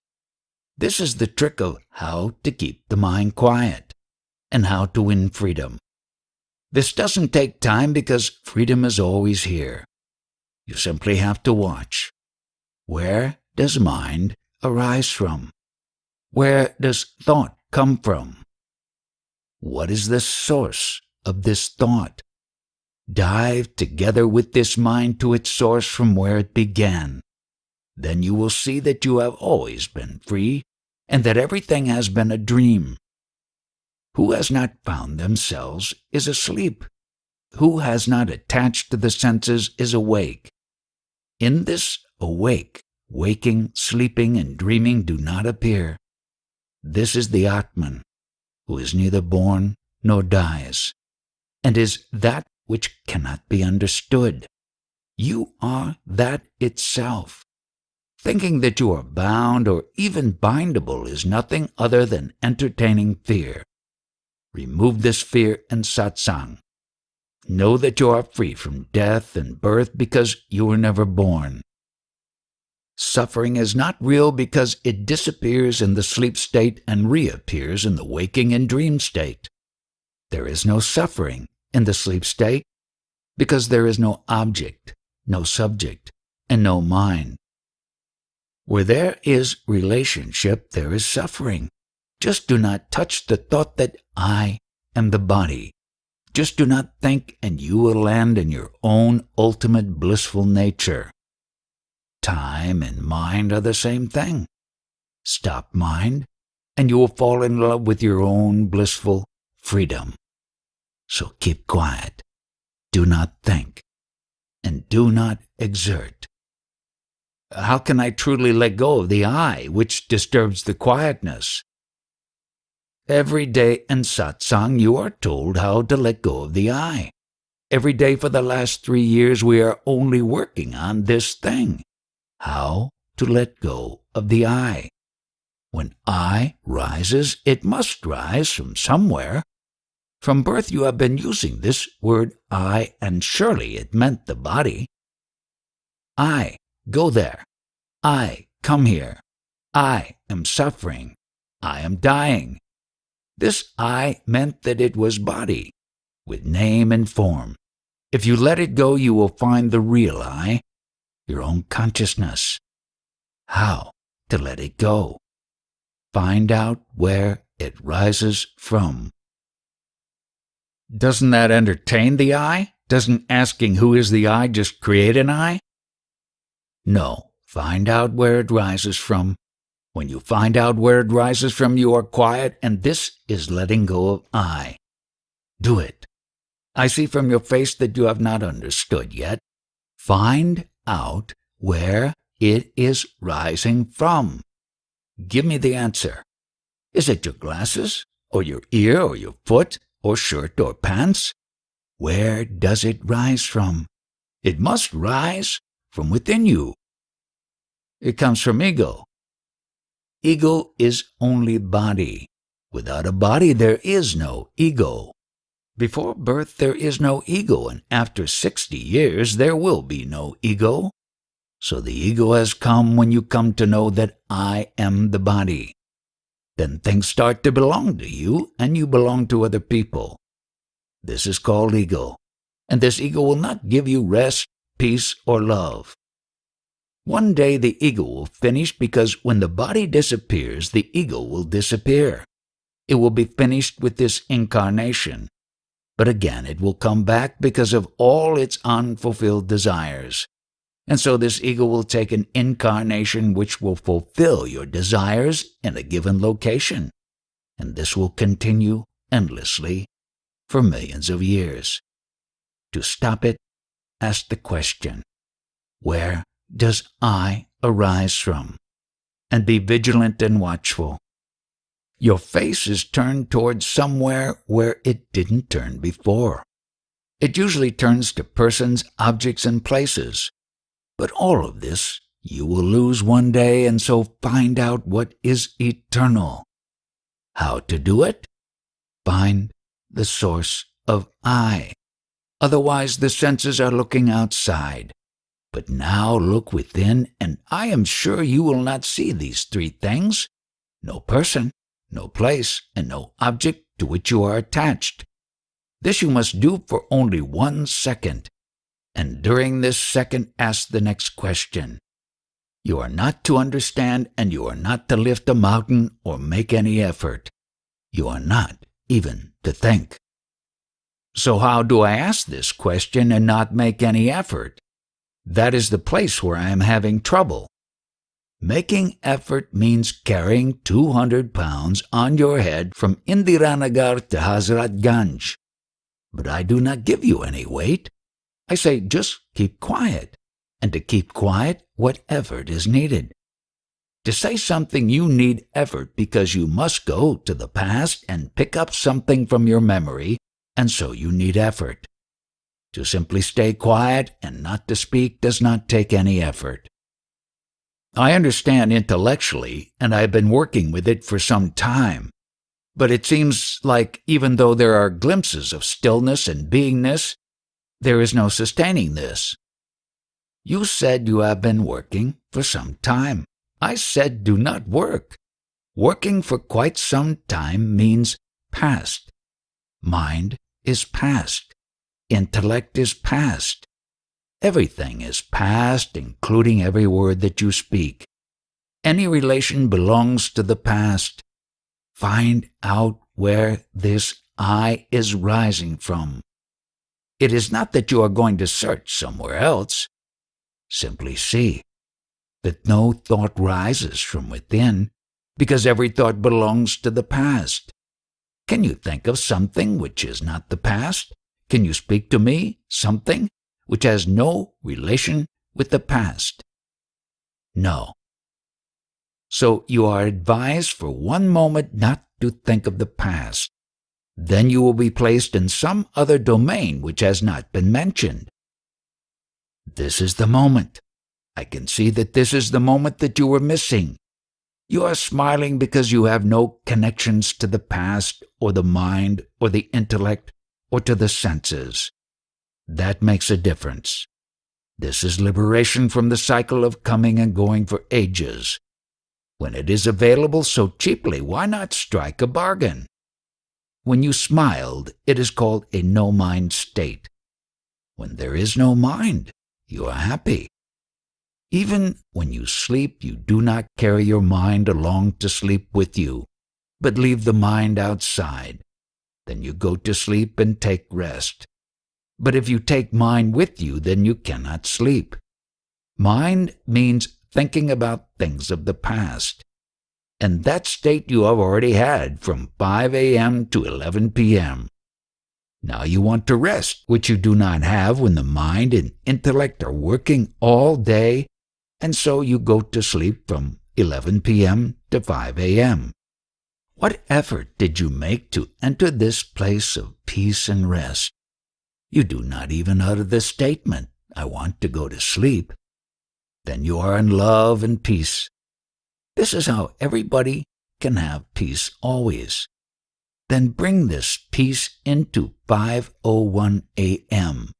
This is the trick of how to keep the mind quiet and how to win freedom. This doesn't take time because freedom is always here. You simply have to watch. Where does mind arise from? Where does thought come from? What is the source of this thought? Dive together with this mind to its source from where it began. Then you will see that you have always been free and that everything has been a dream. Who has not found themselves is asleep. Who has not attached to the senses is awake. In this awake, waking, sleeping, and dreaming do not appear. This is the Atman, who is neither born nor dies, and is that which cannot be understood. You are that itself. Thinking that you are bound or even bindable is nothing other than entertaining fear. Remove this fear in satsang. Know that you are free from death and birth because you were never born. Suffering is not real because it disappears in the sleep state and reappears in the waking and dream state. There is no suffering in the sleep state because there is no object, no subject, and no mind. Where there is relationship, there is suffering. Just do not touch the thought that I am the body. Just do not think and you will land in your own ultimate blissful nature. Time and mind are the same thing. Stop mind and you will fall in love with your own blissful freedom. So keep quiet. Do not think and do not exert. How can I truly let go of the I, which disturbs the quietness? Every day in satsang, you are told how to let go of the I. Every day for the last 3 years, we are only working on this thing. How to let go of the I. When I rises, it must rise from somewhere. From birth, you have been using this word I, and surely it meant the body. I, go there. I, come here. I am suffering. I am dying. This I meant that it was body, with name and form. If you let it go, you will find the real I, your own consciousness. How to let it go? Find out where it rises from. Doesn't that entertain the I? Doesn't asking who is the I just create an I? No, find out where it rises from. When you find out where it rises from, you are quiet, and this is letting go of I. Do it. I see from your face that you have not understood yet. Find out where it is rising from. Give me the answer. Is it your glasses, or your ear, or your foot, or shirt, or pants? Where does it rise from? It must rise from within you. It comes from ego. Ego is only body. Without a body, there is no ego. Before birth, there is no ego, and after 60 years, there will be no ego. So the ego has come when you come to know that I am the body. Then things start to belong to you, and you belong to other people. This is called ego, and this ego will not give you rest, peace, or love. One day the ego will finish, because when the body disappears, the ego will disappear. It will be finished with this incarnation. But again, it will come back because of all its unfulfilled desires. And so this ego will take an incarnation which will fulfill your desires in a given location. And this will continue endlessly for millions of years. To stop it, ask the question, where does I arise from? And be vigilant and watchful. Your face is turned towards somewhere where it didn't turn before. It usually turns to persons, objects, and places. But all of this you will lose one day, and so find out what is eternal. How to do it? Find the source of I. Otherwise the senses are looking outside. But now look within, and I am sure you will not see these three things: no person, no place, and no object to which you are attached. This you must do for only 1 second, and during this second ask the next question. You are not to understand, and you are not to lift a mountain or make any effort. You are not even to think. So how do I ask this question and not make any effort? That is the place where I am having trouble. Making effort means carrying 200 pounds on your head from Indiranagar to Hazrat Ganj. But I do not give you any weight. I say just keep quiet, and to keep quiet, what effort is needed? To say something, you need effort because you must go to the past and pick up something from your memory, and so you need effort. To simply stay quiet and not to speak does not take any effort. I understand intellectually, and I have been working with it for some time. But it seems like even though there are glimpses of stillness and beingness, there is no sustaining this. You said you have been working for some time. I said do not work. Working for quite some time means past. Mind is past. Intellect is past. Everything is past, including every word that you speak. Any relation belongs to the past. Find out where this I is rising from. It is not that you are going to search somewhere else. Simply see that no thought rises from within, because every thought belongs to the past. Can you think of something which is not the past? Can you speak to me something which has no relation with the past? No. So you are advised for 1 moment not to think of the past. Then you will be placed in some other domain which has not been mentioned. This is the moment. I can see that this is the moment that you were missing. You are smiling because you have no connections to the past or the mind or the intellect or to the senses. That makes a difference. This is liberation from the cycle of coming and going for ages. When it is available so cheaply, why not strike a bargain? When you smiled, it is called a no-mind state. When there is no mind, you are happy. Even when you sleep, you do not carry your mind along to sleep with you, but leave the mind outside. Then you go to sleep and take rest. But if you take mind with you, then you cannot sleep. Mind means thinking about things of the past. And that state you have already had from 5 a.m. to 11 p.m. Now you want to rest, which you do not have when the mind and intellect are working all day, and so you go to sleep from 11 p.m. to 5 a.m. What effort did you make to enter this place of peace and rest? You do not even utter the statement, "I want to go to sleep." Then you are in love and peace. This is how everybody can have peace always. Then bring this peace into 5:01 a.m.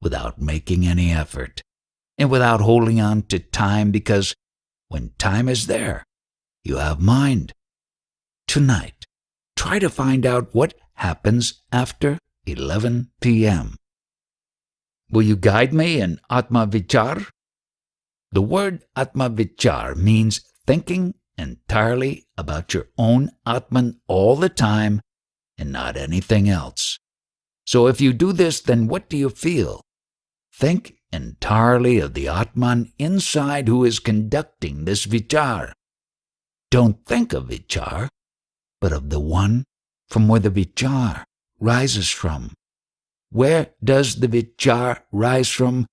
without making any effort and without holding on to time, because when time is there, you have mind. Tonight, try to find out what happens after 11 p.m. Will you guide me in Atma Vichar? The word Atma Vichar means thinking entirely about your own Atman all the time and not anything else. So if you do this, then what do you feel? Think entirely of the Atman inside who is conducting this Vichar. Don't think of Vichar, but of the one from where the Vichar rises from. Where does the Vichar rise from,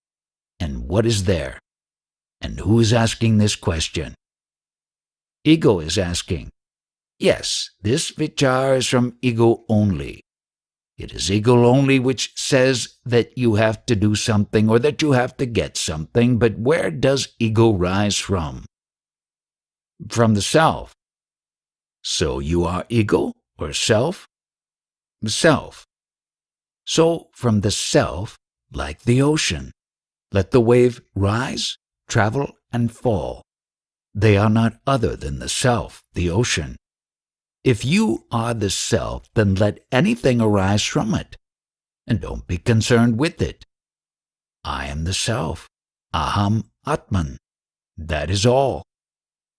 and what is there? And who is asking this question? Ego is asking. Yes, this Vichar is from ego only. It is ego only which says that you have to do something or that you have to get something, but where does ego rise from? From the self. So you are ego or self? Self. So from the self, like the ocean, let the wave rise, travel, and fall. They are not other than the self, the ocean. If you are the self, then let anything arise from it, and don't be concerned with it. I am the self. Aham Atman. That is all.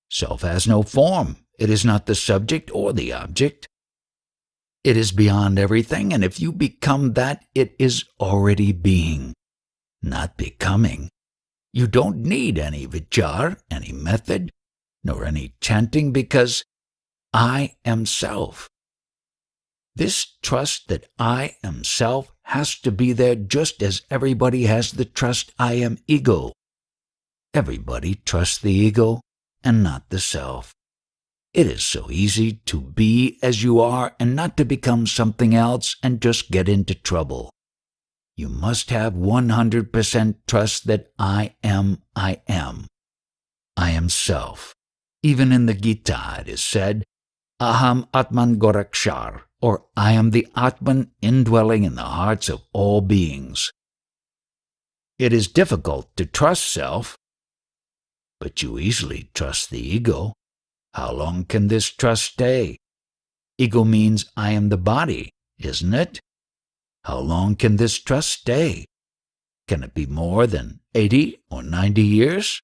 Self has no form. It is not the subject or the object. It is beyond everything, and if you become that, it is already being, not becoming. You don't need any vichar, any method, nor any chanting, because I am self. This trust that I am self has to be there just as everybody has the trust I am ego. Everybody trusts the ego and not the self. It is so easy to be as you are and not to become something else and just get into trouble. You must have 100% trust that I am. I am self. Even in the Gita it is said, Aham Atman Gorakshar, or I am the Atman indwelling in the hearts of all beings. It is difficult to trust self, but you easily trust the ego. How long can this trust stay? Ego means I am the body, isn't it? How long can this trust stay? Can it be more than 80 or 90 years?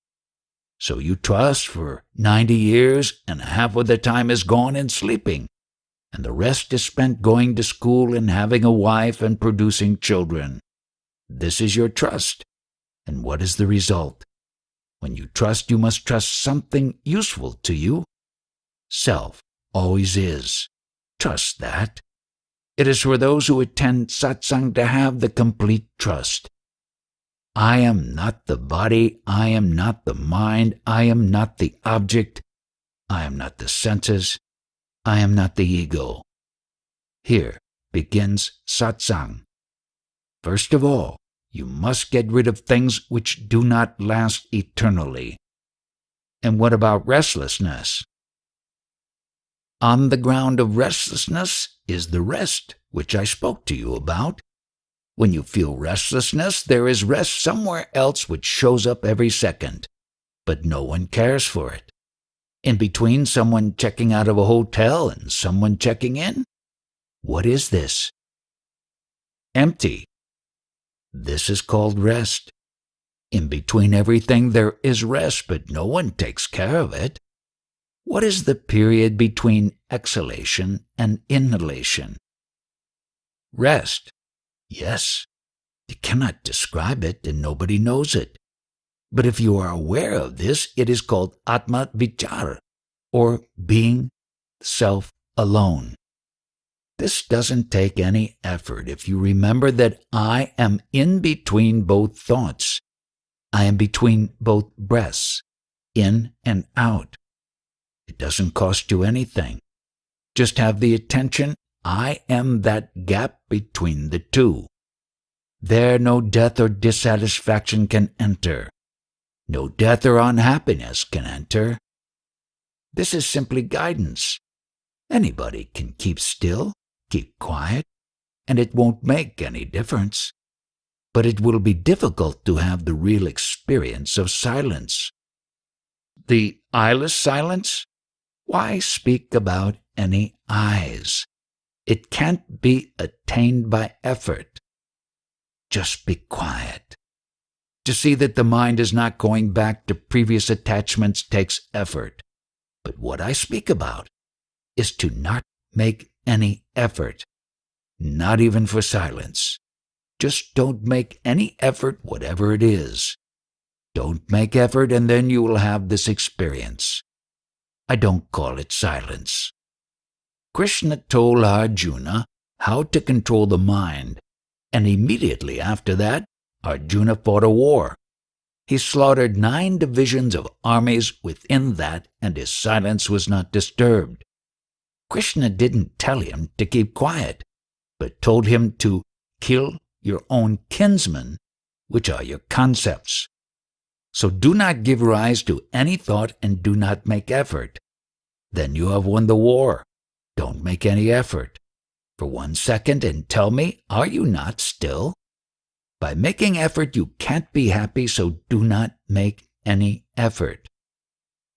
So you trust for 90 years and half of the time is gone in sleeping, and the rest is spent going to school and having a wife and producing children. This is your trust. And what is the result? When you trust, you must trust something useful to you. Self always is. Trust that. It is for those who attend satsang to have the complete trust. I am not the body, I am not the mind, I am not the object, I am not the senses, I am not the ego. Here begins satsang. First of all, you must get rid of things which do not last eternally. And what about restlessness? On the ground of restlessness is the rest, which I spoke to you about. When you feel restlessness, there is rest somewhere else which shows up every second, but no one cares for it. In between someone checking out of a hotel and someone checking in? What is this? Empty. This is called rest. In between everything there is rest, but no one takes care of it. What is the period between exhalation and inhalation? Rest. Yes, you cannot describe it and nobody knows it. But if you are aware of this, it is called Atma Vichar, or being self alone. This doesn't take any effort if you remember that I am in between both thoughts. I am between both breaths, in and out. It doesn't cost you anything. Just have the attention, I am that gap between the two. There no death or dissatisfaction can enter. No death or unhappiness can enter. This is simply guidance. Anybody can keep still, keep quiet, and it won't make any difference. But it will be difficult to have the real experience of silence. The eyeless silence? Why speak about any eyes? It can't be attained by effort. Just be quiet. To see that the mind is not going back to previous attachments takes effort. But what I speak about is to not make any effort, not even for silence. Just don't make any effort, whatever it is. Don't make effort, and then you will have this experience. I don't call it silence. Krishna told Arjuna how to control the mind, and immediately after that, Arjuna fought a war. He slaughtered 9 divisions of armies within that, and his silence was not disturbed. Krishna didn't tell him to keep quiet, but told him to kill your own kinsmen, which are your concepts. So do not give rise to any thought and do not make effort. Then you have won the war. Don't make any effort. For 1 second and tell me, are you not still? By making effort you can't be happy, so do not make any effort.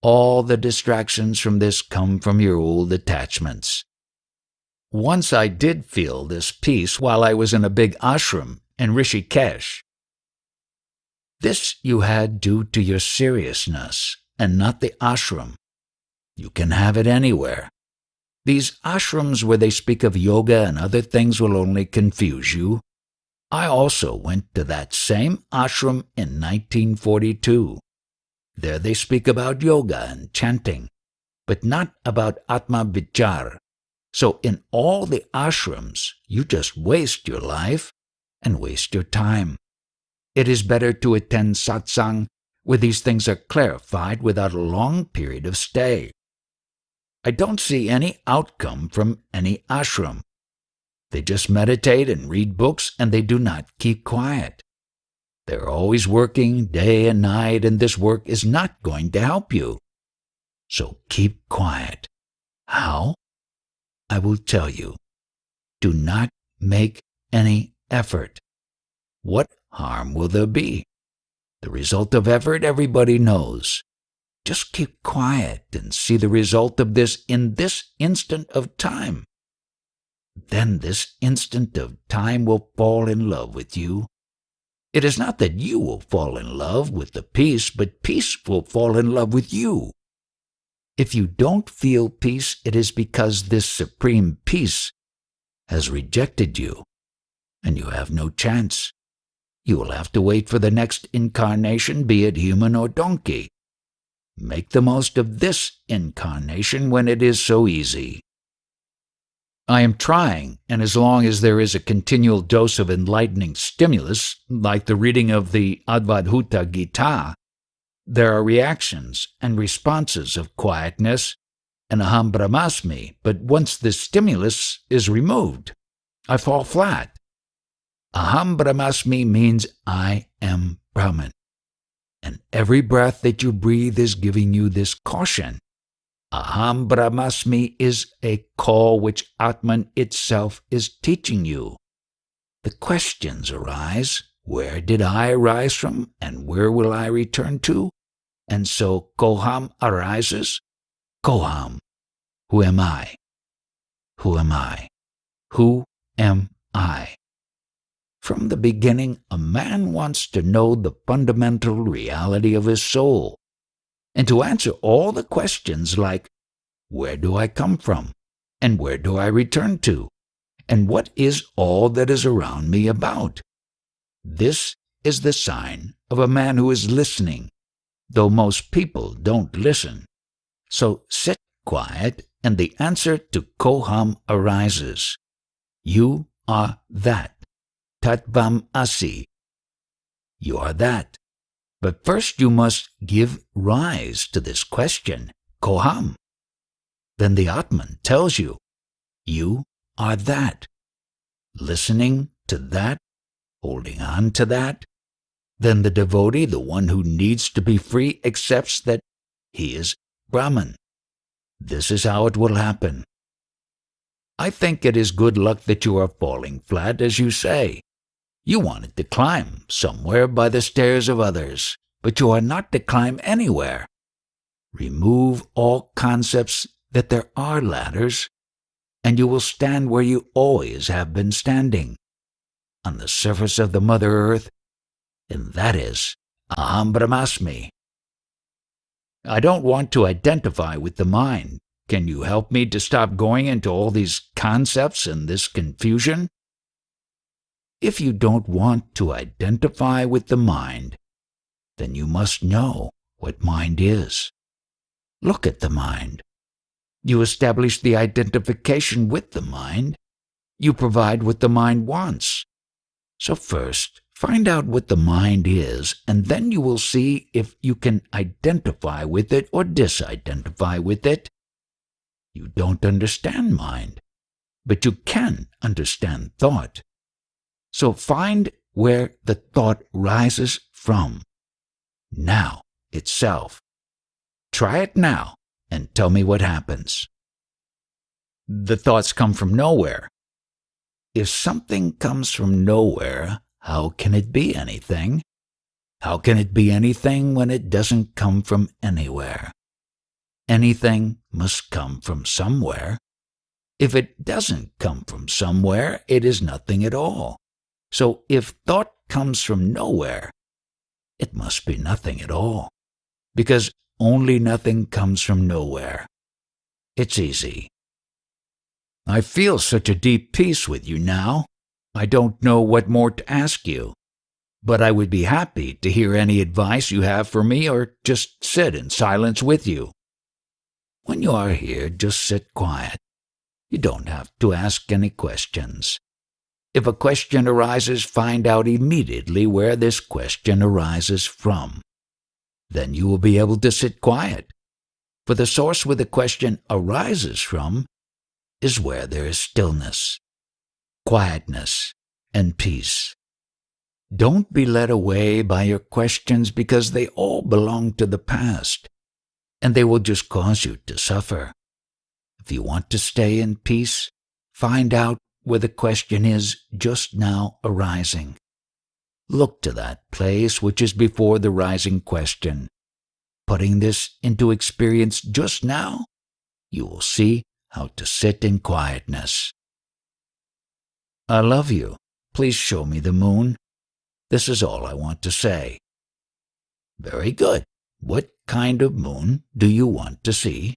All the distractions from this come from your old attachments. Once I did feel this peace while I was in a big ashram in Rishikesh. This you had due to your seriousness and not the ashram. You can have it anywhere. These ashrams where they speak of yoga and other things will only confuse you. I also went to that same ashram in 1942. There they speak about yoga and chanting, but not about Atma Vichar. So in all the ashrams, you just waste your life and waste your time. It is better to attend satsang where these things are clarified without a long period of stay. I don't see any outcome from any ashram. They just meditate and read books, and they do not keep quiet. They're always working day and night, and this work is not going to help you. So keep quiet. How? I will tell you. Do not make any effort. What harm will there be? The result of effort everybody knows. Just keep quiet and see the result of this in this instant of time. Then this instant of time will fall in love with you. It is not that you will fall in love with the peace, but peace will fall in love with you. If you don't feel peace, it is because this supreme peace has rejected you, and you have no chance. You will have to wait for the next incarnation, be it human or donkey. Make the most of this incarnation when it is so easy. I am trying, and as long as there is a continual dose of enlightening stimulus, like the reading of the Advaita Gita, there are reactions and responses of quietness and aham brahmasmi, but once this stimulus is removed, I fall flat. Aham brahmasmi means I am Brahman, and every breath that you breathe is giving you this caution. Aham brahmasmi is a call which Atman itself is teaching you. The questions arise, where did I arise from, and where will I return to? And so Koham arises. Koham, who am I? Who am I? Who am I? From the beginning, a man wants to know the fundamental reality of his soul, and to answer all the questions like, where do I come from? And where do I return to? And what is all that is around me about? This is the sign of a man who is listening, though most people don't listen. So sit quiet, and the answer to Koham arises. You are that. Tattvam asi. You are that. But first you must give rise to this question, Koham. Then the Atman tells you, you are that. Listening to that, holding on to that, then the devotee, the one who needs to be free, accepts that he is Brahman. This is how it will happen. I think it is good luck that you are falling flat, as you say. You wanted to climb somewhere by the stairs of others, but you are not to climb anywhere. Remove all concepts that there are ladders, and you will stand where you always have been standing, on the surface of the Mother Earth, and that is Aham Brahmasmi. I don't want to identify with the mind. Can you help me to stop going into all these concepts and this confusion? If you don't want to identify with the mind, then you must know what mind is. Look at the mind. You establish the identification with the mind. You provide what the mind wants. So first, find out what the mind is, and then you will see if you can identify with it or disidentify with it. You don't understand mind, but you can understand thought. So find where the thought rises from. Now itself. Try it now and tell me what happens. The thoughts come from nowhere. If something comes from nowhere, how can it be anything? How can it be anything when it doesn't come from anywhere? Anything must come from somewhere. If it doesn't come from somewhere, it is nothing at all. So if thought comes from nowhere, it must be nothing at all, because only nothing comes from nowhere. It's easy. I feel such a deep peace with you now. I don't know what more to ask you, but I would be happy to hear any advice you have for me or just sit in silence with you. When you are here, just sit quiet. You don't have to ask any questions. If a question arises, find out immediately where this question arises from. Then you will be able to sit quiet. For the source where the question arises from is where there is stillness, quietness, and peace. Don't be led away by your questions because they all belong to the past, and they will just cause you to suffer. If you want to stay in peace, find out where the question is just now arising. Look to that place which is before the rising question. Putting this into experience just now, you will see how to sit in quietness. I love you. Please show me the moon. This is all I want to say. Very good. What kind of moon do you want to see?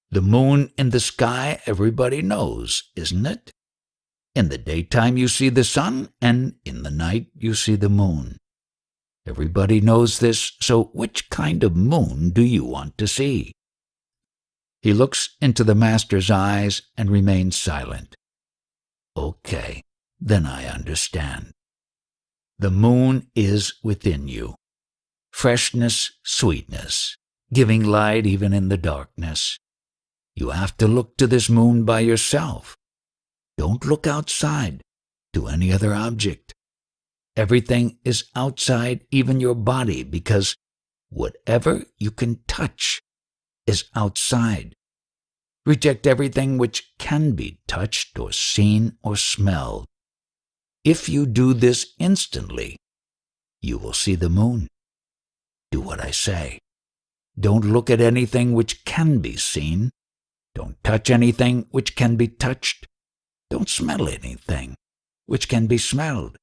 The moon in the sky everybody knows, isn't it? In the daytime you see the sun, and in the night you see the moon. Everybody knows this, so which kind of moon do you want to see? He looks into the master's eyes and remains silent. Okay, then I understand. The moon is within you. Freshness, sweetness, giving light even in the darkness. You have to look to this moon by yourself. Don't look outside to any other object. Everything is outside, even your body, because whatever you can touch is outside. Reject everything which can be touched or seen or smelled. If you do this instantly, you will see the moon. Do what I say. Don't look at anything which can be seen. Don't touch anything which can be touched. Don't smell anything which can be smelled.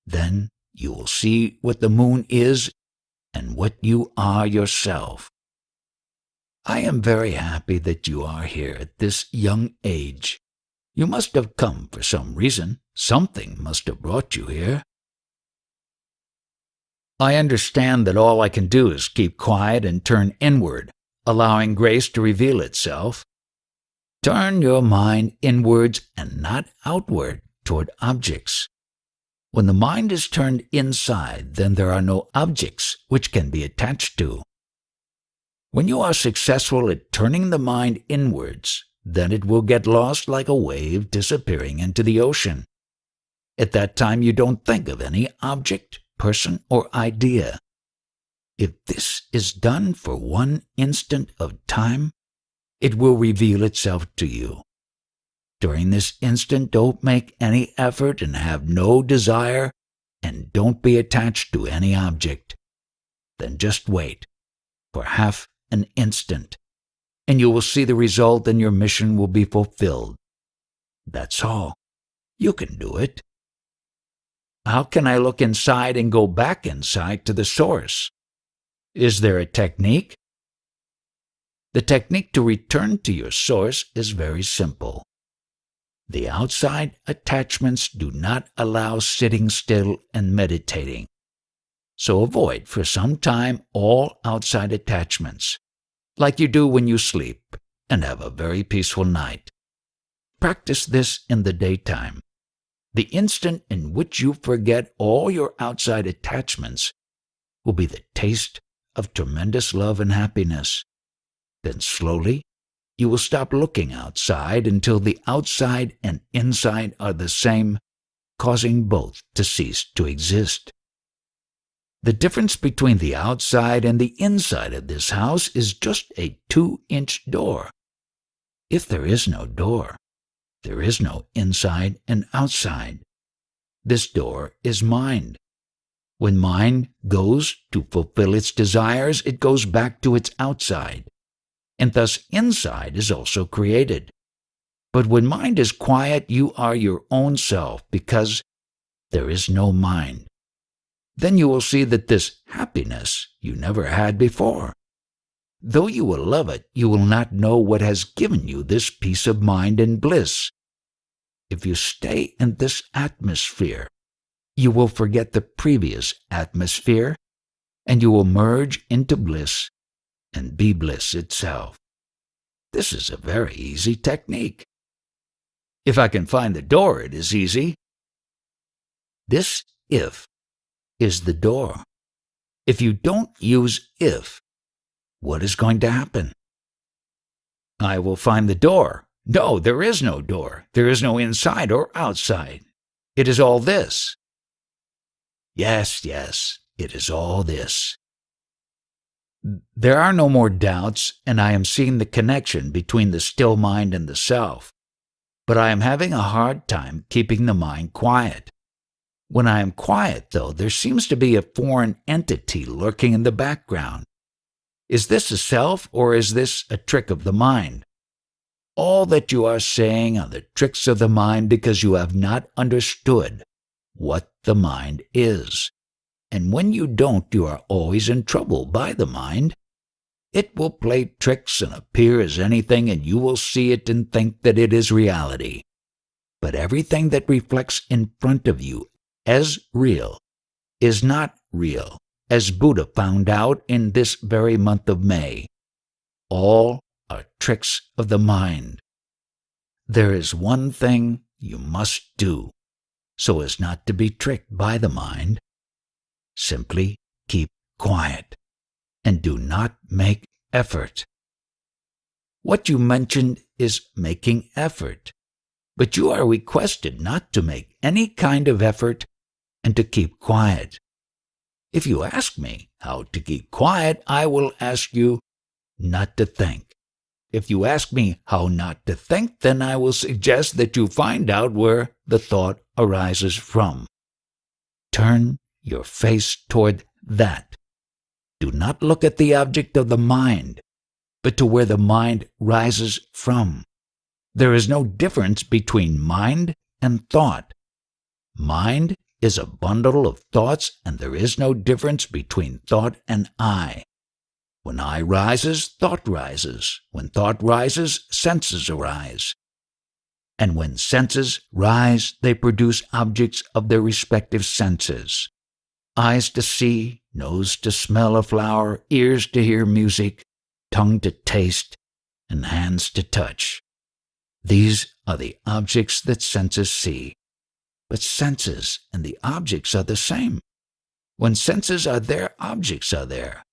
Then you will see what the moon is and what you are yourself. I am very happy that you are here at this young age. You must have come for some reason. Something must have brought you here. I understand that all I can do is keep quiet and turn inward, allowing grace to reveal itself. Turn your mind inwards and not outward toward objects. When the mind is turned inside, then there are no objects which can be attached to. When you are successful at turning the mind inwards, then it will get lost like a wave disappearing into the ocean. At that time, you don't think of any object, person, or idea. If this is done for one instant of time, it will reveal itself to you. During this instant, don't make any effort and have no desire, and don't be attached to any object. Then just wait for half an instant, and you will see the result and your mission will be fulfilled. That's all. You can do it. How can I look inside and go back inside to the source? Is there a technique? The technique to return to your source is very simple. The outside attachments do not allow sitting still and meditating. So avoid for some time all outside attachments, like you do when you sleep, and have a very peaceful night. Practice this in the daytime. The instant in which you forget all your outside attachments will be the taste of tremendous love and happiness. Then slowly, you will stop looking outside until the outside and inside are the same, causing both to cease to exist. The difference between the outside and the inside of this house is just a 2-inch door. If there is no door, there is no inside and outside. This door is mind. When mind goes to fulfill its desires, it goes back to its outside, and thus inside is also created. But when mind is quiet, you are your own self because there is no mind. Then you will see that this happiness you never had before. Though you will love it, you will not know what has given you this peace of mind and bliss. If you stay in this atmosphere, you will forget the previous atmosphere, and you will merge into bliss and be bliss itself. This is a very easy technique. If I can find the door, it is easy. This if is the door. If you don't use if, what is going to happen? I will find the door. No, there is no door. There is no inside or outside. It is all this. Yes, it is all this. There are no more doubts, and I am seeing the connection between the still mind and the self. But I am having a hard time keeping the mind quiet. When I am quiet, though, there seems to be a foreign entity lurking in the background. Is this a self, or is this a trick of the mind? All that you are saying are the tricks of the mind because you have not understood what the mind is. And when you don't, you are always in trouble by the mind. It will play tricks and appear as anything, and you will see it and think that it is reality. But everything that reflects in front of you as real is not real, as Buddha found out in this very month of May. All are tricks of the mind. There is one thing you must do so as not to be tricked by the mind. Simply keep quiet and do not make effort. What you mentioned is making effort, but you are requested not to make any kind of effort and to keep quiet. If you ask me how to keep quiet, I will ask you not to think. If you ask me how not to think, then I will suggest that you find out where the thought arises from. Turn your face toward that. Do not look at the object of the mind, but to where the mind rises from. There is no difference between mind and thought. Mind is a bundle of thoughts, and there is no difference between thought and I. When I rises, thought rises. When thought rises, senses arise. And when senses rise, they produce objects of their respective senses. Eyes to see, nose to smell a flower, ears to hear music, tongue to taste, and hands to touch. These are the objects that senses see. But senses and the objects are the same. When senses are there, objects are there.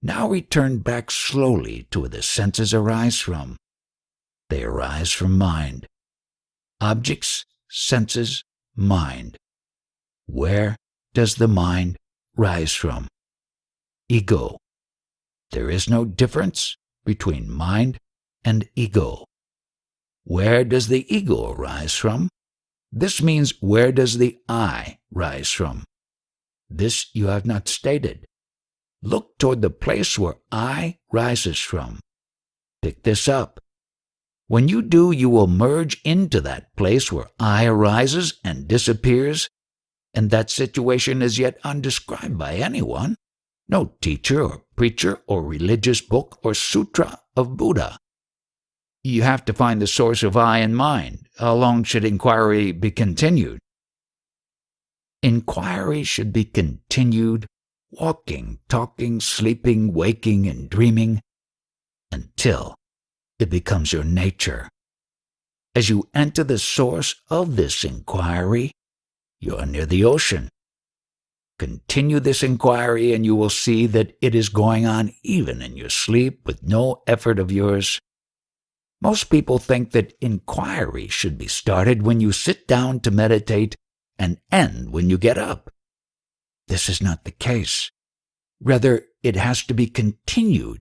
Now return back slowly to where the senses arise from. They arise from mind. Objects, senses, mind. Where does the mind rise from? Ego. There is no difference between mind and ego. Where does the ego arise from? This means, where does the I rise from? This you have not stated. Look toward the place where I rises from. Pick this up. When you do, you will merge into that place where I arises and disappears, and that situation is yet undescribed by anyone. No teacher or preacher or religious book or sutra of Buddha. You have to find the source of I in mind. How long should inquiry be continued? Inquiry should be continued, walking, talking, sleeping, waking, and dreaming, until it becomes your nature. As you enter the source of this inquiry, you are near the ocean. Continue this inquiry and you will see that it is going on even in your sleep with no effort of yours. Most people think that inquiry should be started when you sit down to meditate and end when you get up. This is not the case. Rather, it has to be continued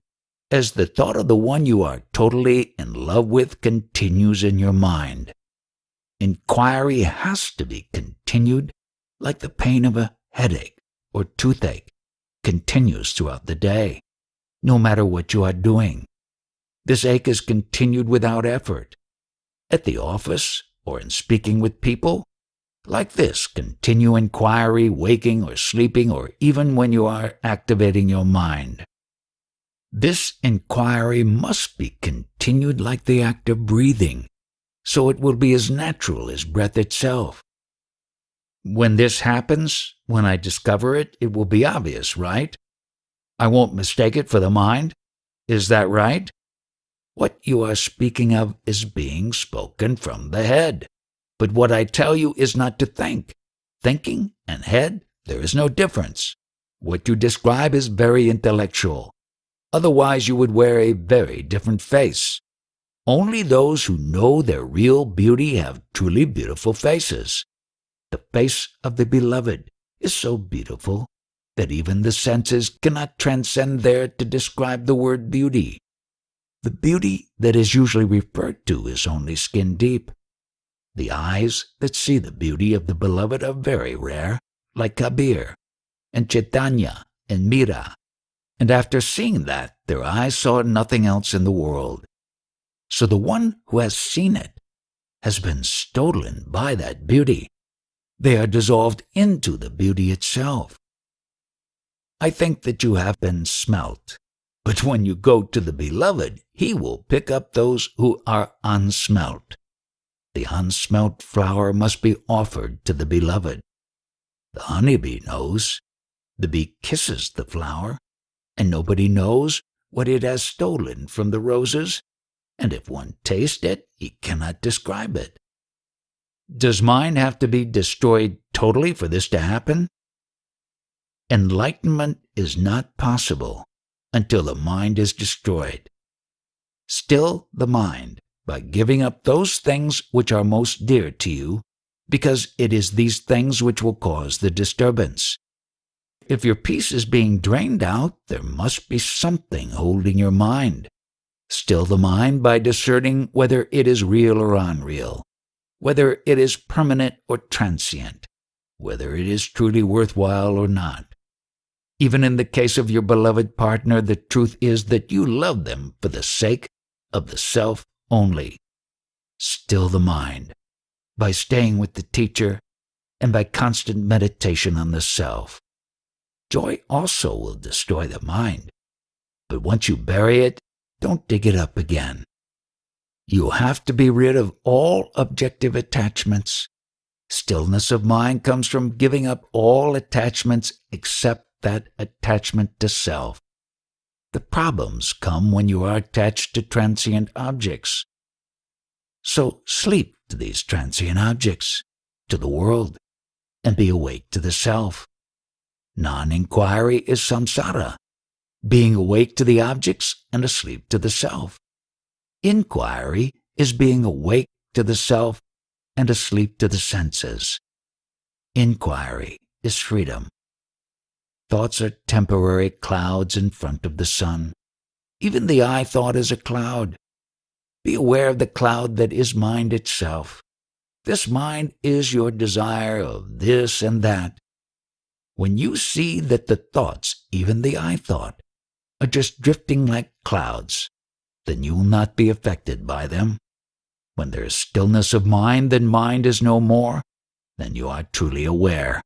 as the thought of the one you are totally in love with continues in your mind. Inquiry has to be continued like the pain of a headache or toothache continues throughout the day, no matter what you are doing. This ache is continued without effort. At the office or in speaking with people, like this, continue inquiry, waking or sleeping, or even when you are activating your mind. This inquiry must be continued like the act of breathing, so it will be as natural as breath itself. When this happens, when I discover it, it will be obvious, right? I won't mistake it for the mind. Is that right? What you are speaking of is being spoken from the head. But what I tell you is not to think. Thinking and head, there is no difference. What you describe is very intellectual. Otherwise, you would wear a very different face. Only those who know their real beauty have truly beautiful faces. The face of the beloved is so beautiful that even the senses cannot transcend there to describe the word beauty. The beauty that is usually referred to is only skin deep. The eyes that see the beauty of the beloved are very rare, like Kabir and Chaitanya and Mira. And after seeing that, their eyes saw nothing else in the world. So the one who has seen it has been stolen by that beauty. They are dissolved into the beauty itself. I think that you have been smelt. But when you go to the beloved, he will pick up those who are unsmelt. The unsmelt flower must be offered to the beloved. The honeybee knows. The bee kisses the flower, and nobody knows what it has stolen from the roses, and if one tastes it, he cannot describe it. Does mind have to be destroyed totally for this to happen? Enlightenment is not possible until the mind is destroyed. Still the mind, by giving up those things which are most dear to you, because it is these things which will cause the disturbance. If your peace is being drained out, there must be something holding your mind. Still the mind by discerning whether it is real or unreal, whether it is permanent or transient, whether it is truly worthwhile or not. Even in the case of your beloved partner, the truth is that you love them for the sake of the self only. Still the mind, by staying with the teacher and by constant meditation on the self. Joy also will destroy the mind, but once you bury it, don't dig it up again. You have to be rid of all objective attachments. Stillness of mind comes from giving up all attachments except that attachment to self. The problems come when you are attached to transient objects. So sleep to these transient objects, to the world, and be awake to the self. Non-inquiry is samsara, being awake to the objects and asleep to the self. Inquiry is being awake to the self and asleep to the senses. Inquiry is freedom. Thoughts are temporary clouds in front of the sun. Even the I thought is a cloud. Be aware of the cloud that is mind itself. This mind is your desire of this and that. When you see that the thoughts, even the I thought, are just drifting like clouds, then you will not be affected by them. When there is stillness of mind, then mind is no more, then you are truly aware.